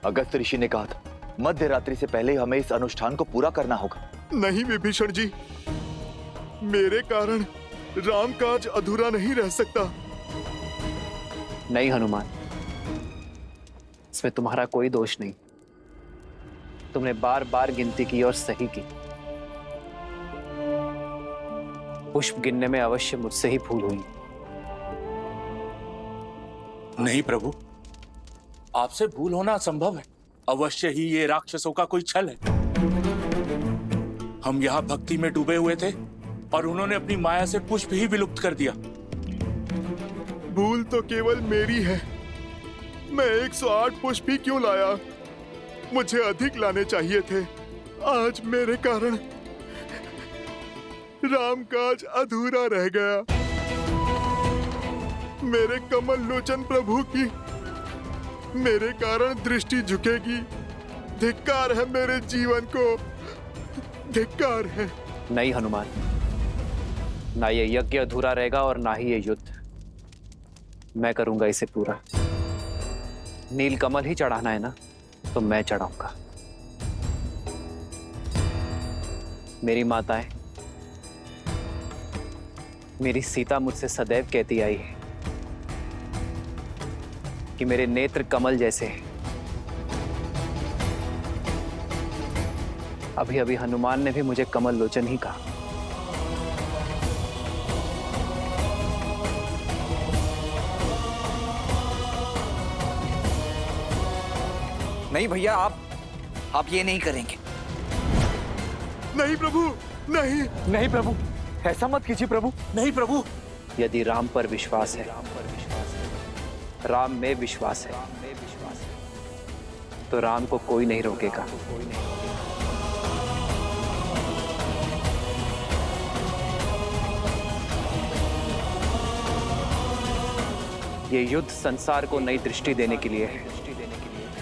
अगस्त ऋषि ने कहा था मध्य रात्रि से पहले हमें इस अनुष्ठान को पूरा करना होगा। नहीं विभीषण जी, मेरे कारण राम काज अधूरा नहीं रह सकता। नहीं हनुमान, इसमें तुम्हारा कोई दोष नहीं। तुमने बार बार गिनती की और सही की। पुष्प गिनने में अवश्य मुझसे ही भूल हुई। नहीं प्रभु, आपसे भूल होना असंभव है। अवश्य ही ये राक्षसों का कोई छल है। हम यहाँ भक्ति में डूबे हुए थे और उन्होंने अपनी माया से पुष्प ही विलुप्त कर दिया। भूल तो केवल मेरी है। मैं 108 पुष्प ही क्यों लाया? मुझे अधिक लाने चाहिए थे। आज मेरे कारण राम काज अधूरा रह गया। मेरे कमल लोचन प्रभु की मेरे कारण दृष्टि झुकेगी। धिक्कार है मेरे जीवन को, धिक्कार है। नहीं हनुमान, ना ये यज्ञ अधूरा रहेगा और ना ही ये युद्ध। मैं करूंगा इसे पूरा। नील कमल ही चढ़ाना है ना, तो मैं चढ़ाऊंगा। मेरी माताएं, मेरी सीता मुझसे सदैव कहती आई है कि मेरे नेत्र कमल जैसे हैं। अभी अभी हनुमान ने भी मुझे कमल लोचन ही कहा। नहीं भैया, आप ये नहीं करेंगे। नहीं प्रभु, नहीं। नहीं प्रभु, ऐसा मत कीजिए प्रभु। नहीं प्रभु। यदि राम पर विश्वास है, राम में विश्वास है, तो राम को कोई नहीं रोकेगा। ये युद्ध संसार को नई दृष्टि देने के लिए है,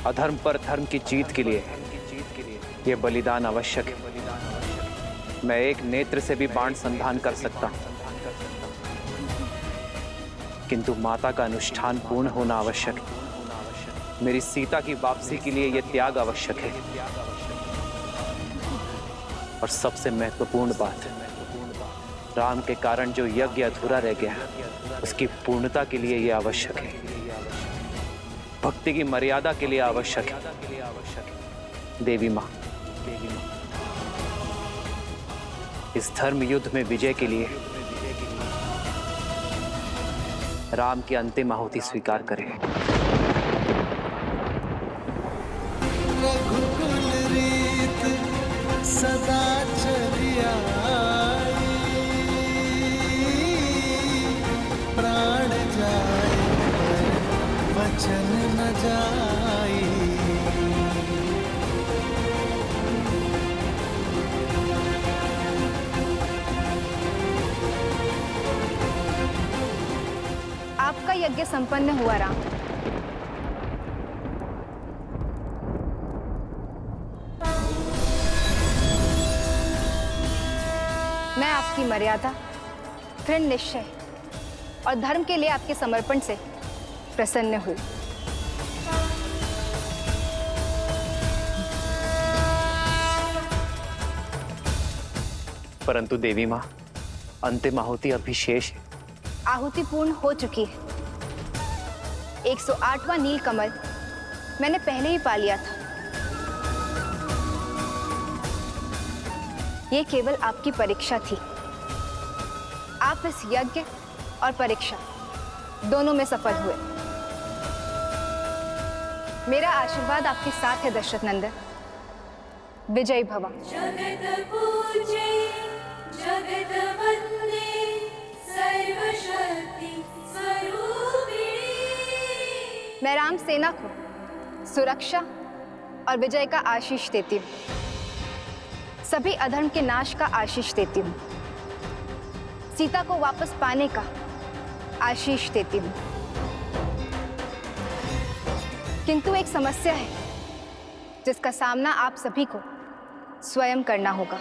अधर्म पर धर्म की जीत के लिए है। ये बलिदान आवश्यक है। मैं एक नेत्र से भी बाण संधान कर सकता हूं, किंतु माता का अनुष्ठान पूर्ण होना आवश्यक है। मेरी सीता की वापसी के लिए यह त्याग आवश्यक है। और सबसे महत्वपूर्ण बात है, राम के कारण जो यज्ञ अधूरा रह गया, उसकी पूर्णता के लिए यह आवश्यक है। भक्ति की मर्यादा के लिए आवश्यक है। देवी मां, इस धर्म युद्ध में विजय के लिए राम की अंतिम आहुति स्वीकार करें। रघुकुल रीत सदा चलिया, प्राण जाए वचन न जाई। आपका यज्ञ संपन्न हुआ राम। मैं आपकी मर्यादा, दृढ़ निश्चय और धर्म के लिए आपके समर्पण से प्रसन्न हुई। परंतु देवी मां, अंतिम आहुति अभी शेष है। आहुति पूर्ण हो चुकी है। 108वां नील कमल मैंने पहले ही पा लिया था। ये केवल आपकी परीक्षा थी। आप इस यज्ञ और परीक्षा दोनों में सफल हुए। मेरा आशीर्वाद आपके साथ है दशरथ नंदन। विजयी भव। जगत पूजे जगत वंदे सर्वशक्ति स्वरूपिणी। मैं राम सेना को सुरक्षा और विजय का आशीष देती हूँ। सभी अधर्म के नाश का आशीष देती हूँ। सीता को वापस पाने का आशीष देती हूँ। किंतु एक समस्या है जिसका सामना आप सभी को स्वयं करना होगा।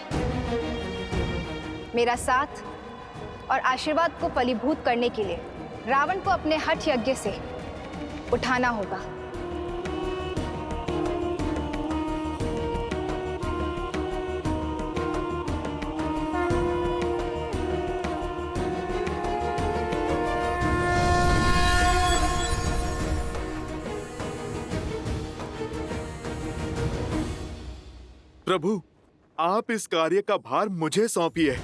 मेरा साथ और आशीर्वाद को फलीभूत करने के लिए रावण को अपने हठ यज्ञ से उठाना होगा। प्रभु, आप इस कार्य का भार मुझे सौंपिए।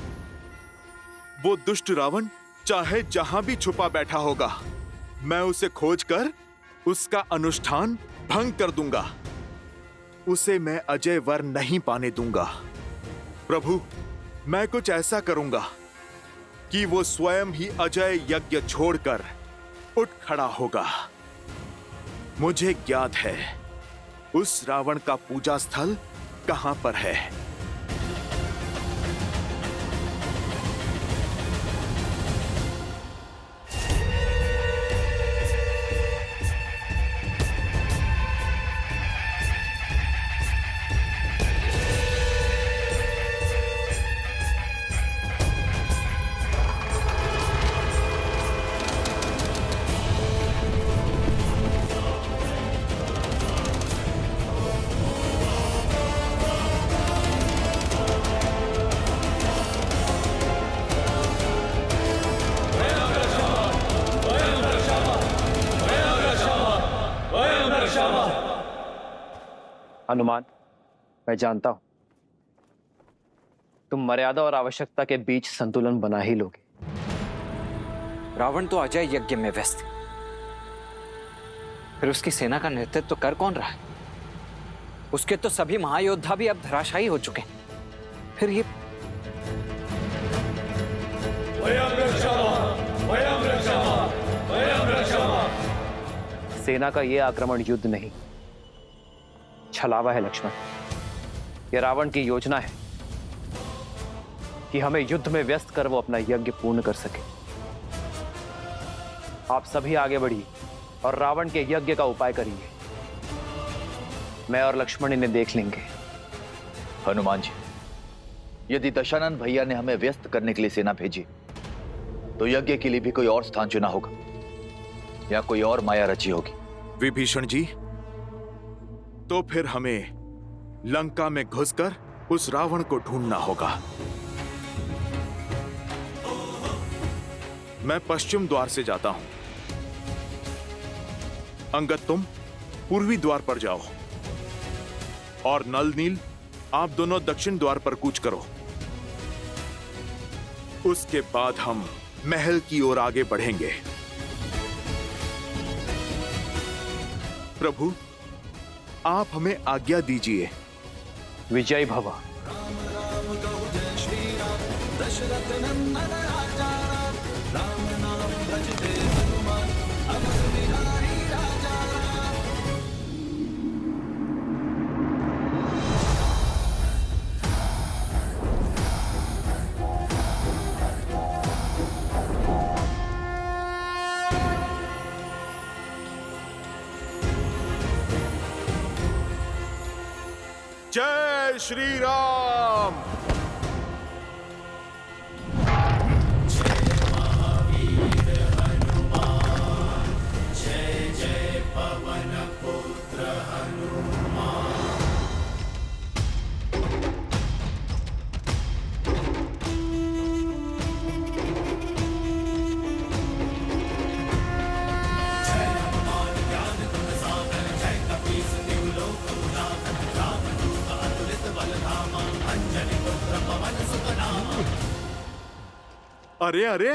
वो दुष्ट रावण चाहे जहां भी छुपा बैठा होगा, मैं उसे खोजकर उसका अनुष्ठान भंग कर दूंगा। उसे मैं अजय वर नहीं पाने दूंगा। प्रभु, मैं कुछ ऐसा करूंगा कि वो स्वयं ही अजय यज्ञ छोड़कर उठ खड़ा होगा। मुझे ज्ञात है उस रावण का पूजा स्थल कहां पर है। हनुमान, मैं जानता हूं तुम मर्यादा और आवश्यकता के बीच संतुलन बना ही लोगे। रावण तो अजय यज्ञ में व्यस्त है, फिर उसकी सेना का नेतृत्व तो कर कौन रहा है? उसके तो सभी महायोद्धा भी अब धराशायी हो चुके हैं। फिर ये सेना का यह आक्रमण युद्ध नहीं, छलावा है लक्ष्मण। यह रावण की योजना है कि हमें युद्ध में व्यस्त कर वो अपना यज्ञ पूर्ण कर सके। आप सभी आगे बढ़िए और रावण के यज्ञ का उपाय करिए। मैं और लक्ष्मण इन्हें देख लेंगे। हनुमान जी, यदि दशानन भैया ने हमें व्यस्त करने के लिए सेना भेजी तो यज्ञ के लिए भी कोई और स्थान चुना होगा या कोई और माया रची होगी। विभीषण जी, तो फिर हमें लंका में घुसकर उस रावण को ढूंढना होगा। मैं पश्चिम द्वार से जाता हूं। अंगद, तुम पूर्वी द्वार पर जाओ और नल नील, आप दोनों दक्षिण द्वार पर कूच करो। उसके बाद हम महल की ओर आगे बढ़ेंगे। प्रभु, आप हमें आज्ञा दीजिए। विजय भव। जय श्री राम। जय जय पवन पुत्र हनुमान। जय हनुमान ज्ञान गुण सागर, जय कपीस तिहु लोक उजागर, रामदूत अतुलित बल धामा, अंजनी पुत्र पवन सुत नामा। अरे अरे,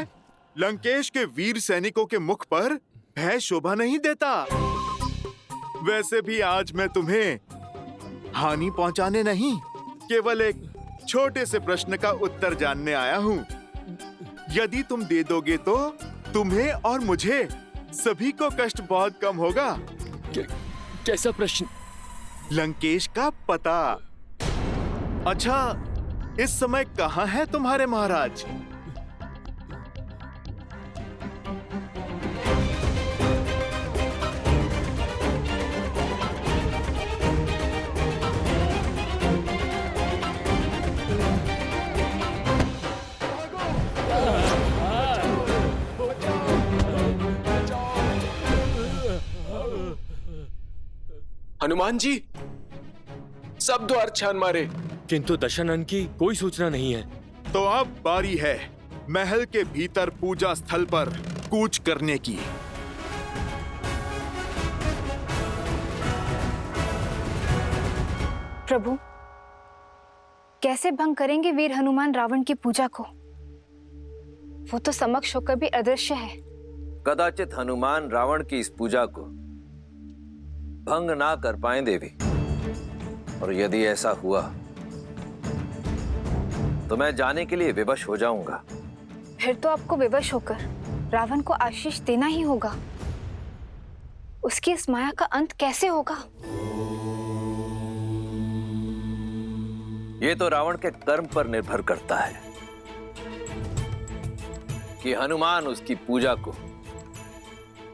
लंकेश के वीर सैनिकों के मुख पर भय शोभा नहीं देता। वैसे भी आज मैं तुम्हें हानि पहुंचाने नहीं, केवल एक छोटे से प्रश्न का उत्तर जानने आया हूं। यदि तुम दे दोगे तो तुम्हें और मुझे सभी को कष्ट बहुत कम होगा। कैसा प्रश्न? लंकेश का पता। अच्छा, इस समय कहां है तुम्हारे महाराज? हनुमान जी, सब द्वार छान मारे, किंतु दशानन की कोई सूचना नहीं है। तो अब बारी है महल के भीतर पूजा स्थल पर कूच करने की। प्रभु, कैसे भंग करेंगे वीर हनुमान रावण की पूजा को? वो तो समक्ष होकर भी अदृश्य है। कदाचित हनुमान रावण की इस पूजा को भंग ना कर पाए देवी, और यदि ऐसा हुआ तो मैं जाने के लिए विवश हो जाऊंगा। फिर तो आपको विवश होकर रावण को आशीष देना ही होगा। उसकी इस माया का अंत कैसे होगा? ये तो रावण के कर्म पर निर्भर करता है कि हनुमान उसकी पूजा को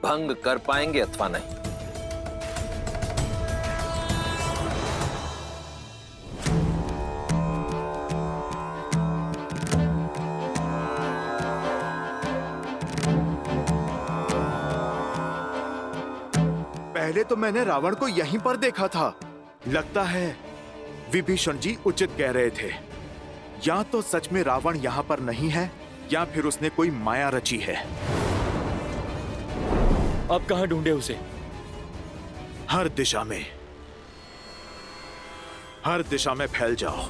भंग कर पाएंगे अथवा नहीं। पहले तो मैंने रावण को यहीं पर देखा था। लगता है विभीषण जी उचित कह रहे थे। या तो सच में रावण यहाँ पर नहीं है या फिर उसने कोई माया रची है। अब कहाँ ढूंढे उसे? हर दिशा में फैल जाओ।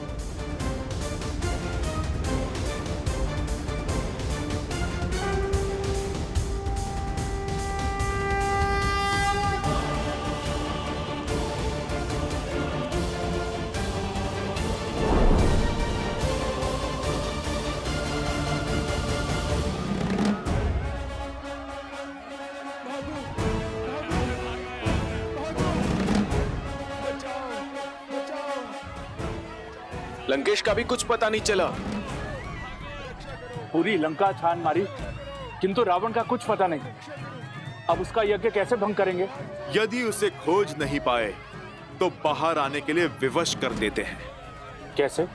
लंकेश का भी कुछ पता नहीं चला। पूरी लंका छान मारी किंतु रावण का कुछ पता नहीं। अब उसका यज्ञ कैसे भंग करेंगे? यदि उसे खोज नहीं पाए तो बाहर आने के लिए विवश कर देते हैं। कैसे?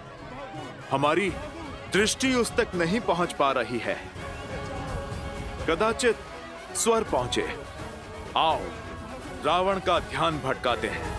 हमारी दृष्टि उस तक नहीं पहुंच पा रही है। कदाचित स्वर पहुंचे। आओ रावण का ध्यान भटकाते हैं।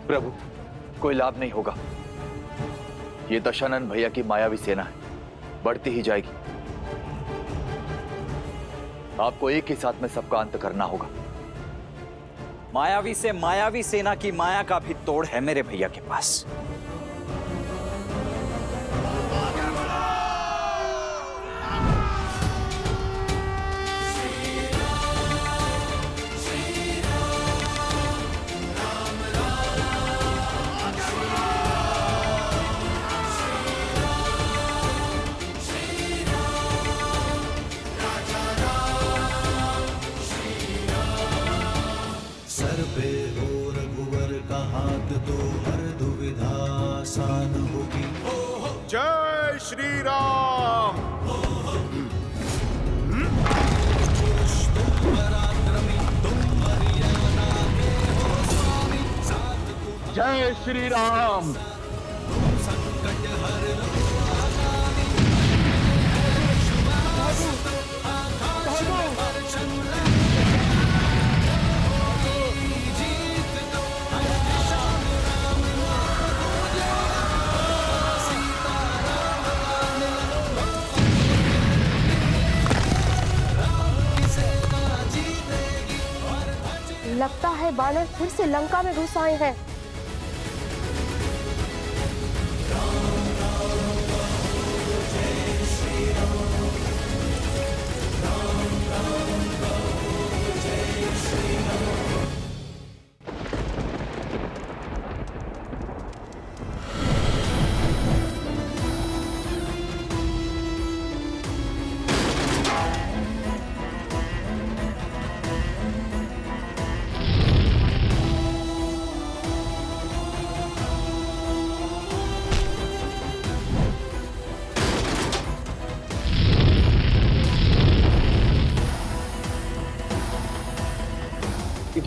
प्रभु, कोई लाभ नहीं होगा। ये दशानन भैया की मायावी सेना है, बढ़ती ही जाएगी। आपको एक ही साथ में सबका अंत करना होगा। मायावी से मायावी सेना की माया का भी तोड़ है मेरे भैया के पास। सर पे हो रघुवर का हाथ तो हर दुविधा आसान होगी। जय श्री राम। जय श्री राम। लगता है बानर फिर से लंका में घुस आए हैं।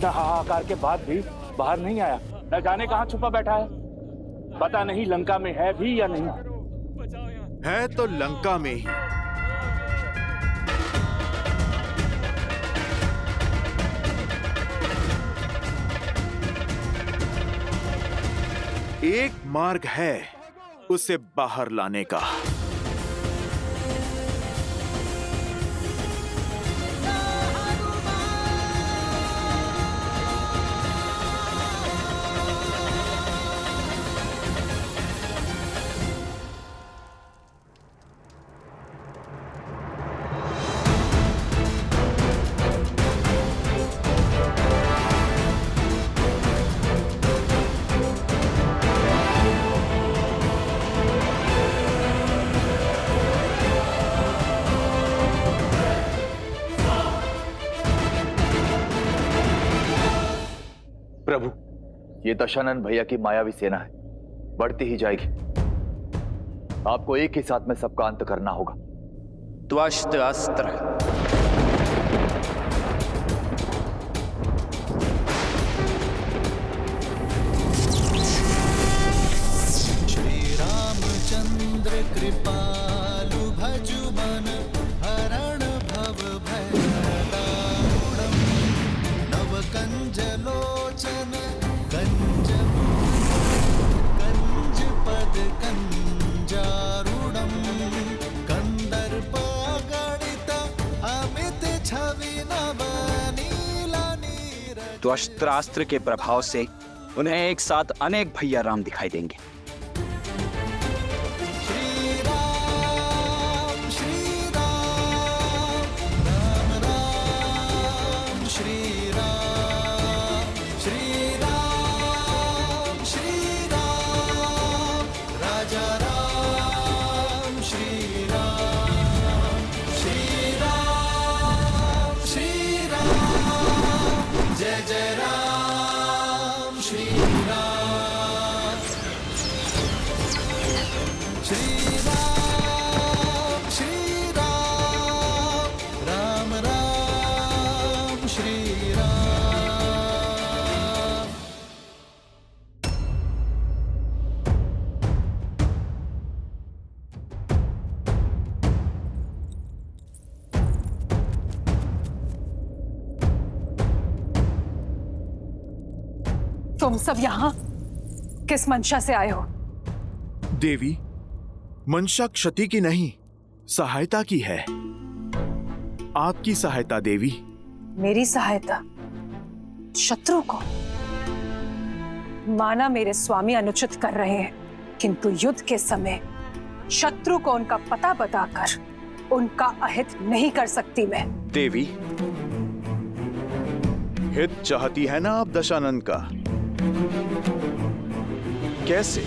इतना हाहाकार के बाद भी बाहर नहीं आया। न जाने कहाँ छुपा बैठा है। पता नहीं लंका में है भी या नहीं। है तो लंका में ही। एक मार्ग है उसे बाहर लाने का। प्रभु, ये दशानन भैया की मायावी सेना है, बढ़ती ही जाएगी। आपको एक ही साथ में सबका अंत करना होगा। त्वष्ट अस्त्र। श्री रामचंद्र कृपालु भजु मन हरण भव भय दारुणम् नव कंज लोचन कंज पद कंजारुणम् कंदर्प गणित अमित छवि नव नीला नीर। त्वष्ट्रास्त्र के प्रभाव से उन्हें एक साथ अनेक भैया राम दिखाई देंगे। तुम सब यहाँ किस मंशा से आए हो? देवी, मंशा क्षति की नहीं, सहायता की है। आपकी सहायता देवी। मेरी सहायता? शत्रु को? माना मेरे स्वामी अनुचित कर रहे हैं, किंतु युद्ध के समय शत्रु को उनका पता बताकर उनका अहित नहीं कर सकती मैं। देवी, हित चाहती है ना आप दशानन का? कैसे?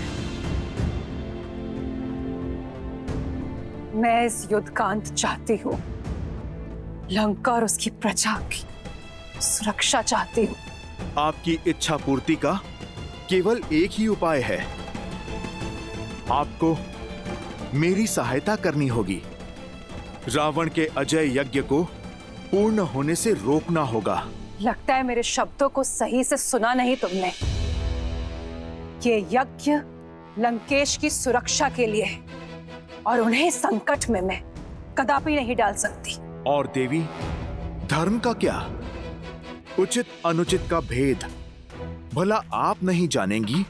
मैं इस युद्ध का अंत चाहती हूँ। लंका और उसकी प्रजा की सुरक्षा चाहती हूँ। आपकी इच्छा पूर्ति का केवल एक ही उपाय है। आपको मेरी सहायता करनी होगी। रावण के अजय यज्ञ को पूर्ण होने से रोकना होगा। लगता है मेरे शब्दों को सही से सुना नहीं तुमने। ये यज्ञ लंकेश की सुरक्षा के लिए है और उन्हें संकट में मैं कदापि नहीं डाल सकती। और देवी, धर्म का क्या? उचित अनुचित का भेद भला आप नहीं जानेंगी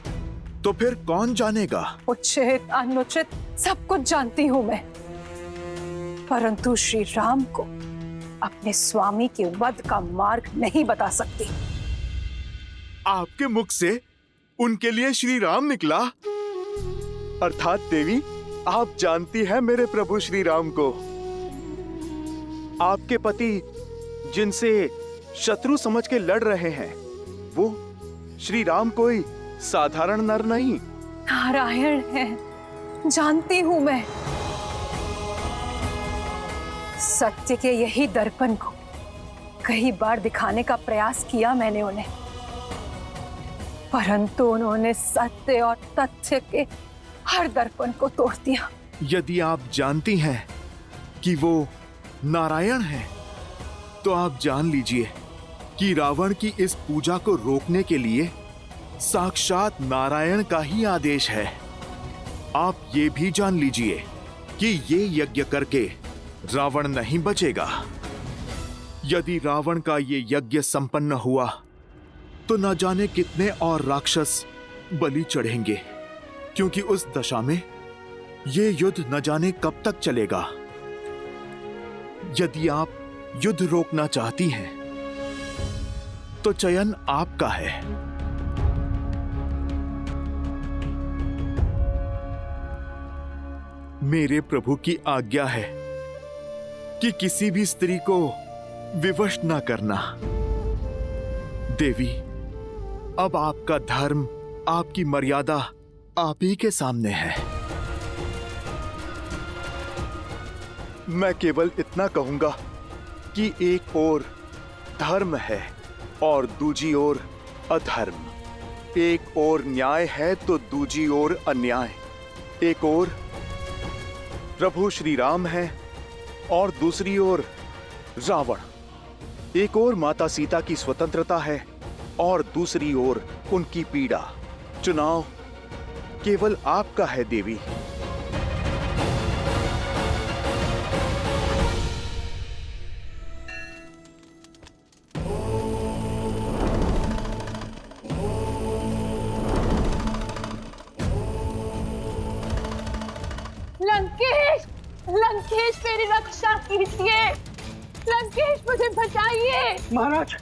तो फिर कौन जानेगा? उचित अनुचित सब कुछ जानती हूं मैं, परंतु श्री राम को अपने स्वामी के वध का मार्ग नहीं बता सकती। आपके मुख से उनके लिए श्री राम निकला? अर्थात देवी, आप जानती हैं मेरे प्रभु श्री राम को। आपके पति जिनसे शत्रु समझ के लड़ रहे हैं, वो श्री राम कोई साधारण नर नहीं। नारायण है, जानती हूं मैं। सत्य के यही दर्पण को कई बार दिखाने का प्रयास किया मैंने उन्हें, परंतु उन्होंने सत्य और तथ्य के हर दर्पण को तोड़ दिया। यदि आप जानती हैं कि वो नारायण हैं, तो आप जान लीजिए कि रावण की इस पूजा को रोकने के लिए साक्षात नारायण का ही आदेश है। आप ये भी जान लीजिए कि ये यज्ञ करके रावण नहीं बचेगा। यदि रावण का ये यज्ञ संपन्न हुआ तो न जाने कितने और राक्षस बलि चढ़ेंगे, क्योंकि उस दशा में ये युद्ध न जाने कब तक चलेगा। यदि आप युद्ध रोकना चाहती हैं तो चयन आपका है। मेरे प्रभु की आज्ञा है कि किसी भी स्त्री को विवश ना करना। देवी, अब आपका धर्म, आपकी मर्यादा आप ही के सामने है। मैं केवल इतना कहूंगा कि एक ओर धर्म है और दूजी ओर अधर्म। एक ओर न्याय है तो दूजी ओर अन्याय। एक ओर प्रभु श्री राम है और दूसरी ओर रावण। एक ओर माता सीता की स्वतंत्रता है और दूसरी ओर उनकी पीड़ा। चुनाव केवल आपका है देवी। लंकेश, लंकेश मेरी रक्षा कीजिए। लंकेश मुझे बचाइए। महाराज,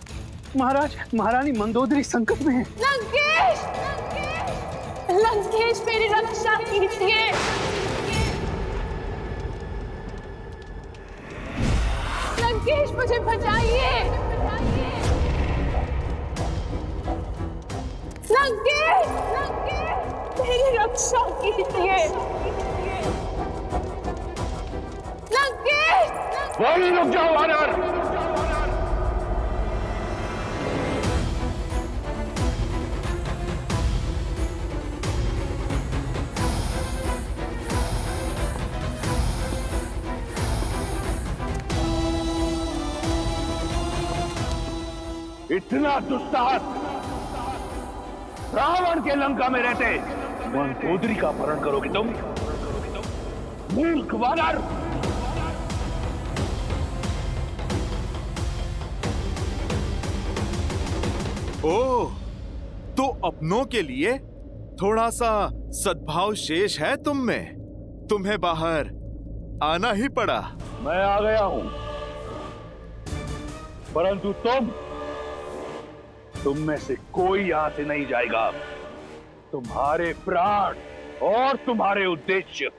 महाराज, महारानी मंदोदरी संकट में है। लंकेश, लंकेश मेरी रक्षा कीजिए। लंकेश मुझे बचाइए। लंकेश, लंकेश मेरी रक्षा कीजिए। लंकेश, वहीं रुक जाओ वानर। इतना दुस्साहस रावण के लंका में रहते मंदोदरी का अपहरण करोगे तुम? मूर्ख वानर! ओह, तो अपनों के लिए थोड़ा सा सद्भाव शेष है तुम में। तुम्हें बाहर आना ही पड़ा। मैं आ गया हूं, परंतु तुम में से कोई यहां से नहीं जाएगा। तुम्हारे प्राण और तुम्हारे उद्देश्य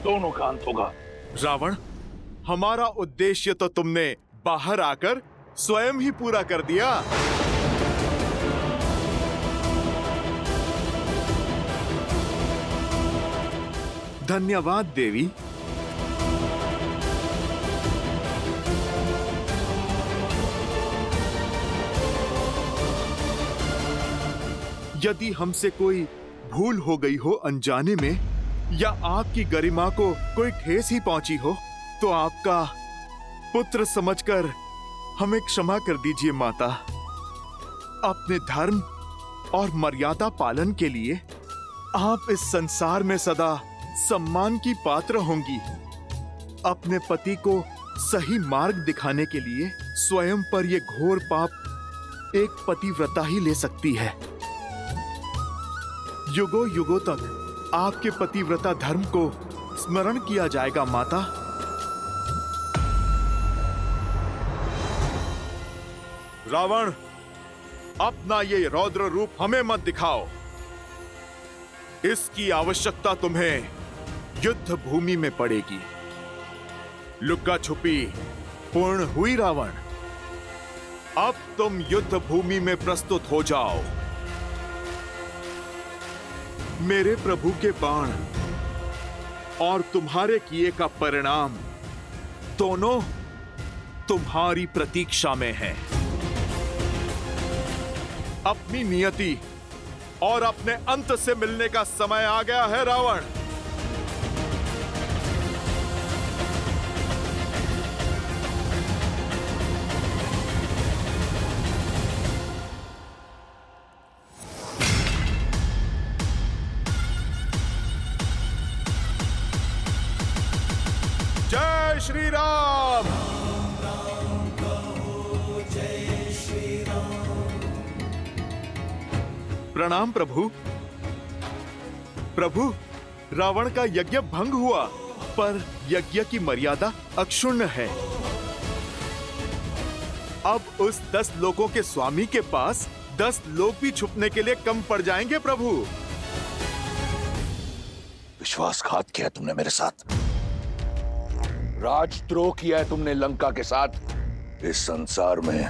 दोनों का अंत होगा। रावण, हमारा उद्देश्य तो तुमने बाहर आकर स्वयं ही पूरा कर दिया। धन्यवाद देवी। यदि हमसे कोई भूल हो गई हो अनजाने में, या आपकी गरिमा को कोई ठेस ही पहुंची हो, तो आपका पुत्र समझकर हमें क्षमा कर दीजिए माता। अपने धर्म और मर्यादा पालन के लिए आप इस संसार में सदा सम्मान की पात्र होंगी। अपने पति को सही मार्ग दिखाने के लिए स्वयं पर यह घोर पाप एक पतिव्रता ही ले सकती है। युगों युगों तक आपके पतिव्रता धर्म को स्मरण किया जाएगा माता। रावण, अपना ये रौद्र रूप हमें मत दिखाओ। इसकी आवश्यकता तुम्हें युद्ध भूमि में पड़ेगी। लुक्का छुपी पूर्ण हुई रावण। अब तुम युद्ध भूमि में प्रस्तुत हो जाओ। मेरे प्रभु के बाण और तुम्हारे किए का परिणाम दोनों तुम्हारी प्रतीक्षा में है। अपनी नियति और अपने अंत से मिलने का समय आ गया है रावण। श्री राम। प्रणाम प्रभु। प्रभु, रावण का यज्ञ भंग हुआ, पर यज्ञ की मर्यादा अक्षुण्ण है। अब उस 10 लोगों के स्वामी के पास 10 लोग भी छुपने के लिए कम पड़ जाएंगे प्रभु। विश्वासघात किया है तुमने मेरे साथ, राजद्रोह किया है तुमने लंका के साथ। इस संसार में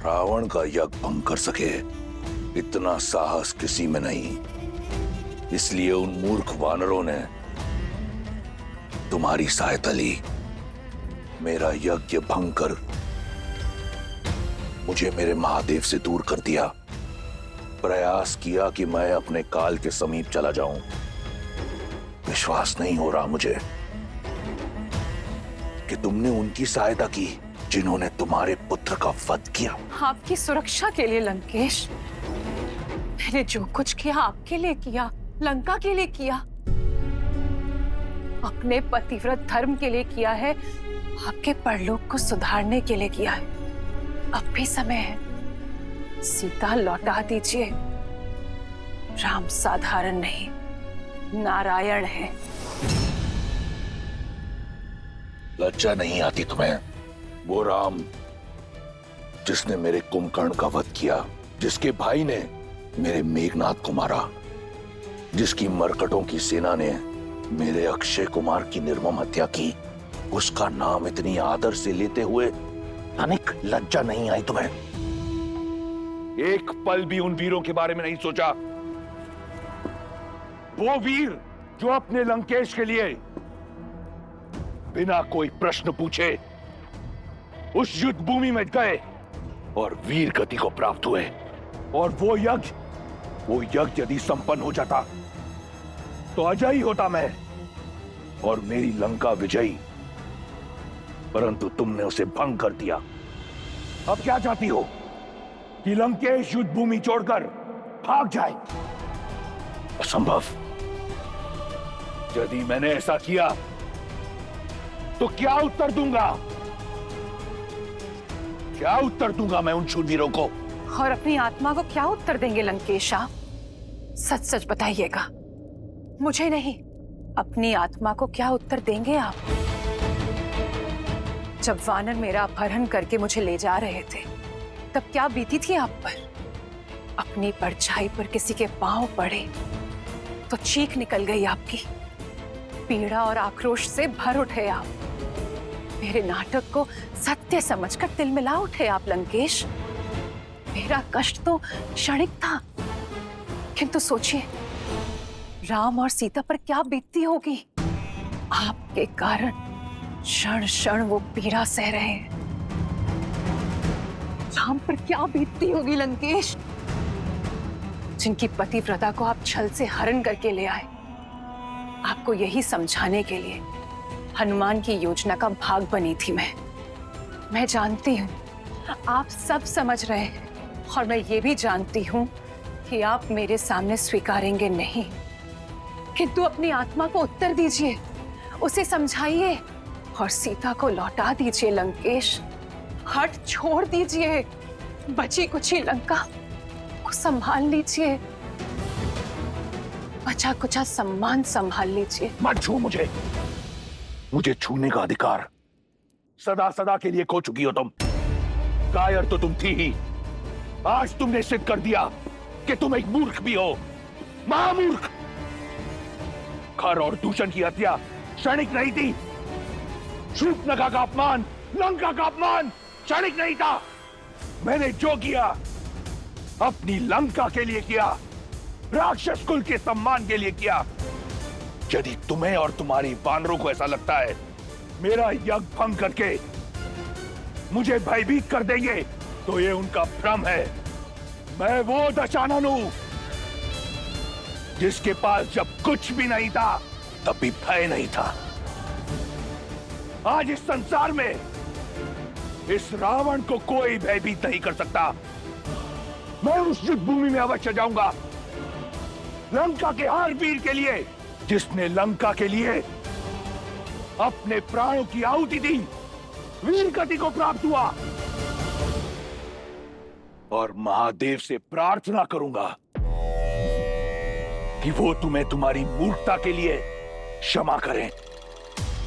रावण का यज्ञ भंग कर सके इतना साहस किसी में नहीं, इसलिए उन मूर्ख वानरों ने तुम्हारी सहायता ली। मेरा यज्ञ भंग कर मुझे मेरे महादेव से दूर कर दिया। प्रयास किया कि मैं अपने काल के समीप चला जाऊं। विश्वास नहीं हो रहा मुझे कि तुमने उनकी सहायता की जिन्होंने तुम्हारे पुत्र का वध किया। आपकी सुरक्षा के लिए लंकेश, मैंने जो कुछ किया आपके लिए किया, लंका के लिए किया, अपने पतिव्रत धर्म के लिए किया है, आपके परलोक को सुधारने के लिए किया है। अब भी समय है, सीता लौटा दीजिए। राम साधारण नहीं, नारायण है। लज्जा नहीं आती तुम्हें? वो राम जिसने मेरे कुंभकर्ण का वध किया, जिसके भाई ने मेरे मेघनाथ को मारा, जिसकी मरकटों की सेना ने मेरे अक्षय कुमार की निर्मम हत्या की, उसका नाम इतनी आदर से लेते हुए तनिक लज्जा नहीं आई तुम्हें? एक पल भी उन वीरों के बारे में नहीं सोचा। वो वीर जो अपने लंकेश के लिए बिना कोई प्रश्न पूछे उस युद्ध भूमि में गए और वीर गति को प्राप्त हुए। और वो यज्ञ यदि संपन्न हो जाता तो अजय होता मैं और मेरी लंका विजयी, परंतु तुमने उसे भंग कर दिया। अब क्या चाहती हो कि लंकेश युद्ध भूमि छोड़कर भाग जाए? असंभव। यदि मैंने ऐसा किया तो क्या उत्तर दूंगा? क्या उत्तर दूंगा मैं उन शूरवीरों को? और अपनी आत्मा को क्या उत्तर देंगे लंकेश आप? सच सच बताइएगा, मुझे नहीं, अपनी आत्मा को क्या उत्तर देंगे आप? जब वानर मेरा अपहरण करके मुझे ले जा रहे थे, तब क्या बीती थी आप पर? अपनी परछाई पर किसी के पांव पड़े तो चीख निकल गई आपकी। पीड़ा और आक्रोश से भर उठे आप। मेरे नाटक को सत्य समझकर तिलमिला उठे आप लंकेश। मेरा कष्ट तो क्षणिक था, किंतु सोचिए राम और सीता पर क्या बीतती होगी। आपके कारण क्षण क्षण वो पीड़ा सह रहे हैं। राम पर क्या बीतती होगी लंकेश, जिनकी पतिव्रता को आप छल से हरण करके ले आए। आपको यही समझाने के लिए हनुमान की योजना का भाग बनी थी मैं जानती हूँ आप सब समझ रहे हैं, और मैं ये भी जानती हूँ कि आप मेरे सामने स्वीकारेंगे नहीं, किंतु अपनी आत्मा को उत्तर दीजिए, उसे समझाइए और सीता को लौटा दीजिए लंकेश। हट छोड़ दीजिए, बची कुची लंका को संभाल लीजिए, बचा कुचा सम्मान संभाल लीजिए। मत छू मुझे छूने का अधिकार सदा सदा के लिए खो चुकी हो तुम। कायर तो तुम थी ही, आज तुमने सिद्ध कर दिया कि तुम एक मूर्ख भी हो, महामूर्ख। खर और दूषण की हत्या क्षणिक नहीं थी। शूर्पणखा का अपमान, लंका का अपमान क्षणिक नहीं था। मैंने जो किया अपनी लंका के लिए किया, राक्षस कुल के सम्मान के लिए किया। यदि तुम्हें और तुम्हारी वानरों को ऐसा लगता है मेरा यज्ञ भंग करके मुझे भयभीत कर देंगे, तो ये उनका भ्रम है। मैं वो दशानन हूं जिसके पास जब कुछ भी नहीं था तब भी भय नहीं था। आज इस संसार में इस रावण को कोई भयभीत नहीं कर सकता। मैं उस युद्ध भूमि में अवश्य जाऊंगा, लंका के हर वीर के लिए जिसने लंका के लिए अपने प्राणों की आहुति दी, वीर गति को प्राप्त हुआ। और महादेव से प्रार्थना करूंगा कि वो तुम्हें तुम्हारी मूर्खता के लिए क्षमा करें।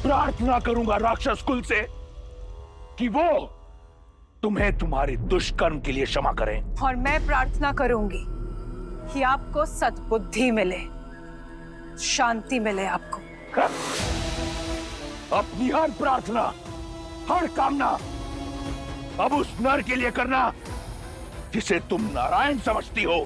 प्रार्थना करूंगा राक्षस कुल से कि वो तुम्हें तुम्हारे दुष्कर्म के लिए क्षमा करें। और मैं प्रार्थना करूंगी कि आपको सद्बुद्धि मिले, शांति मिले आपको। अपनी हर प्रार्थना, हर कामना अब उस नर के लिए करना जिसे तुम नारायण समझती हो,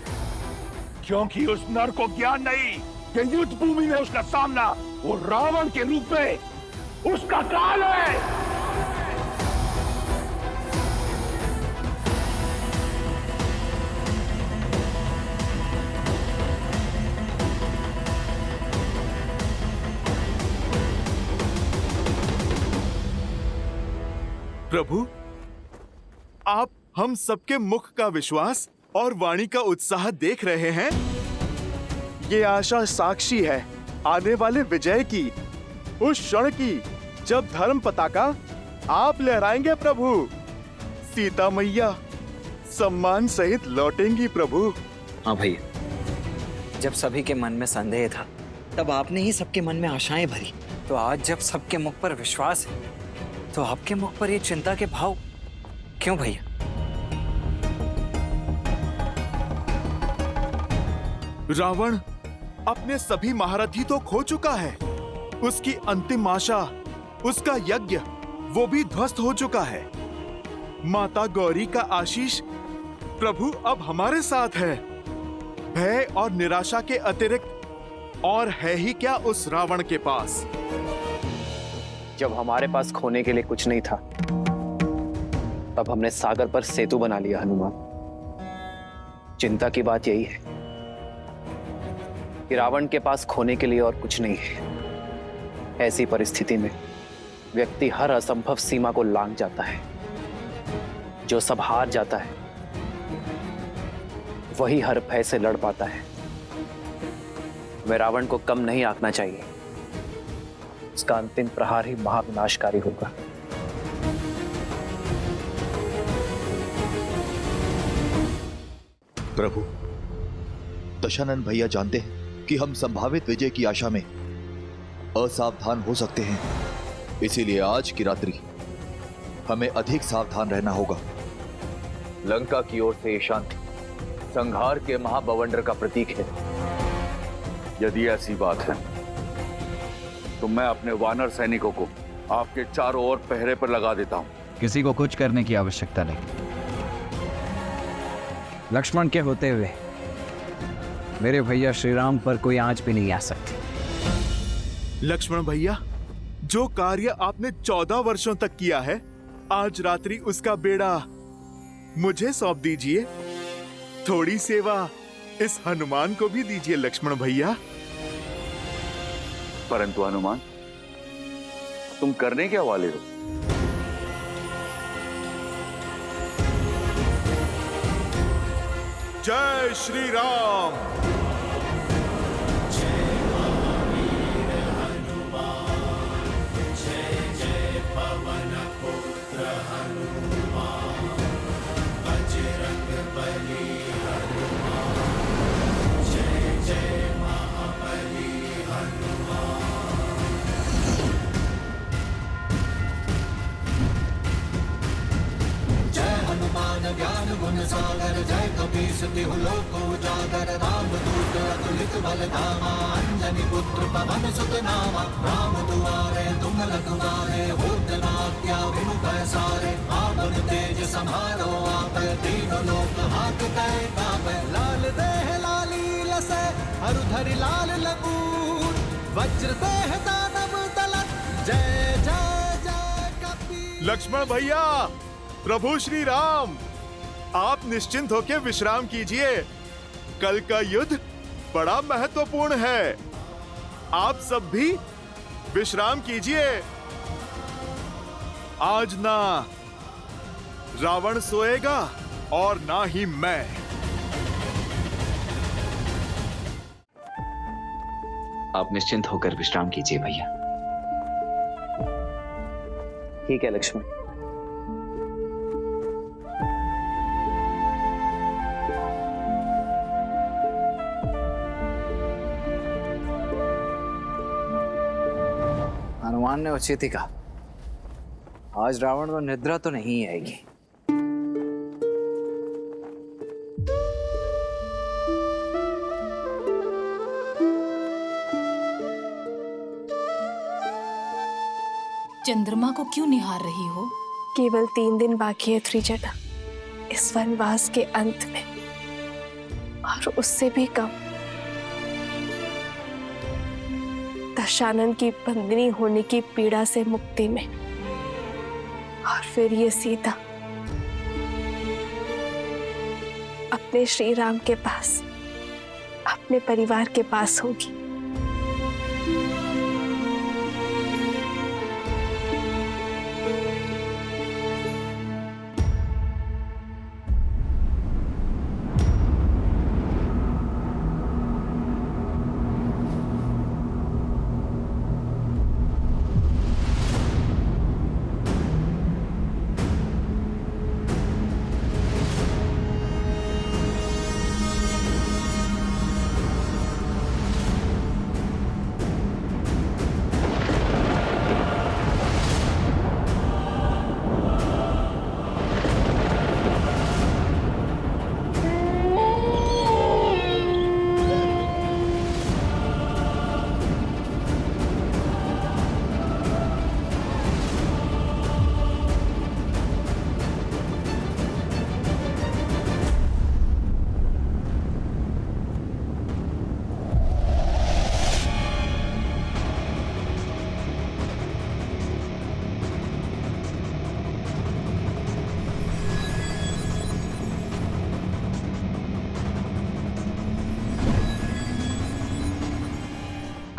क्योंकि उस नर को ज्ञान नहीं कि युद्ध भूमि में उसका सामना वो रावण के रूप में उसका काल है। प्रभु, आप हम सबके मुख का विश्वास और वाणी का उत्साह देख रहे हैं। ये आशा साक्षी है आने वाले विजय की, उस क्षण की जब धर्म पताका आप लहराएंगे प्रभु। सीता मैया सम्मान सहित लौटेंगी प्रभु। हाँ भैया, जब सभी के मन में संदेह था तब आपने ही सबके मन में आशाएं भरी। तो आज जब सबके मुख पर विश्वास है तो आपके मुख पर ये चिंता के भाव क्यों भैया? रावण अपने सभी महारथी तो खो चुका है। उसकी अंतिम आशा, उसका यज्ञ, वो भी ध्वस्त हो चुका है। माता गौरी का आशीष प्रभु अब हमारे साथ है। भय और निराशा के अतिरिक्त और है ही क्या उस रावण के पास। जब हमारे पास खोने के लिए कुछ नहीं था तब हमने सागर पर सेतु बना लिया हनुमान। चिंता की बात यही है कि रावण के पास खोने के लिए और कुछ नहीं है। ऐसी परिस्थिति में व्यक्ति हर असंभव सीमा को लांघ जाता है। जो सब हार जाता है वही हर भय से लड़ पाता है। हमें रावण को कम नहीं आंकना चाहिए। उसका अंतिम प्रहार ही महाविनाशकारी होगा। प्रभु, दशानन भैया जानते हैं कि हम संभावित विजय की आशा में असावधान हो सकते हैं, इसीलिए आज की रात्रि हमें अधिक सावधान रहना होगा। लंका की ओर से ये शांति संहार के महाबवंडर का प्रतीक है। यदि ऐसी बात है तो मैं अपने वानर सैनिकों को आपके चारों ओर पहरे पर लगा देता हूं। किसी को कुछ करने की आवश्यकता नहीं। लक्ष्मण के होते हुए मेरे भैया श्री राम पर कोई आंच भी नहीं आ सकती। लक्ष्मण भैया, जो कार्य आपने 14 वर्षों तक किया है, आज रात्रि उसका बेड़ा मुझे सौंप दीजिए। थोड़ी सेवा इस हनुमान को भी दीजिए लक्ष्मण भैया। परंतु हनुमान, तुम करने क्या वाले हो? जय श्री राम। ज्ञान गुण सागर जय कपीस तिहु लोक उजागर। रामदूत अतुलित बल धामा, अंजनी पुत्र पवन सुत नामा। राम दुआरे तुम रखवारे, होत न आज्ञा बिनु पैसारे। आपन तेज समारो आप, तीनों लोक हांकते कांपे। लाल देह लाली लसै, हरु धरि लाल लगूर। वज्र देह दानव दलत, जय जय जय कपीस। लक्ष्मण भैया, प्रभु श्री राम, आप निश्चिंत होकर विश्राम कीजिए। कल का युद्ध बड़ा महत्वपूर्ण है। आप सब भी विश्राम कीजिए। आज ना रावण सोएगा और ना ही मैं। आप निश्चिंत होकर विश्राम कीजिए भैया। ठीक है लक्ष्मण। हनुमान ने उचित ही कहा, आज रावण को निद्रा तो नहीं आएगी। चंद्रमा को क्यों निहार रही हो? केवल 3 दिन बाकी है त्रिजटा इस वनवास के अंत में, और उससे भी कम दशानन की बंदनी होने की पीड़ा से मुक्ति में। और फिर ये सीता अपने श्री राम के पास, अपने परिवार के पास होगी।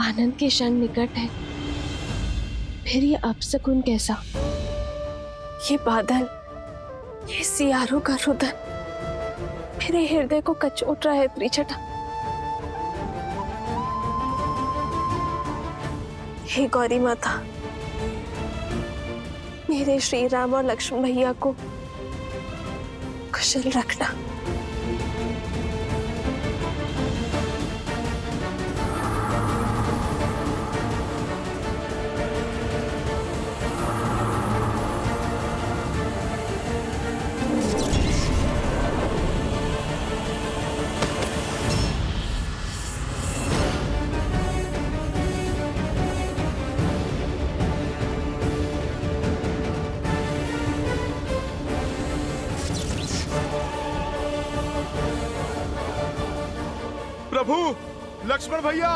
आनंद के क्षण निकट है, फिर ये अपशकुन कैसा? ये बादल, ये सियारों का रुदन मेरे हृदय को कचोट रहा है त्रिजटा। हे गौरी माता, मेरे श्री राम और लक्ष्मण भैया को कुशल रखना। प्रभु, लक्ष्मण भैया,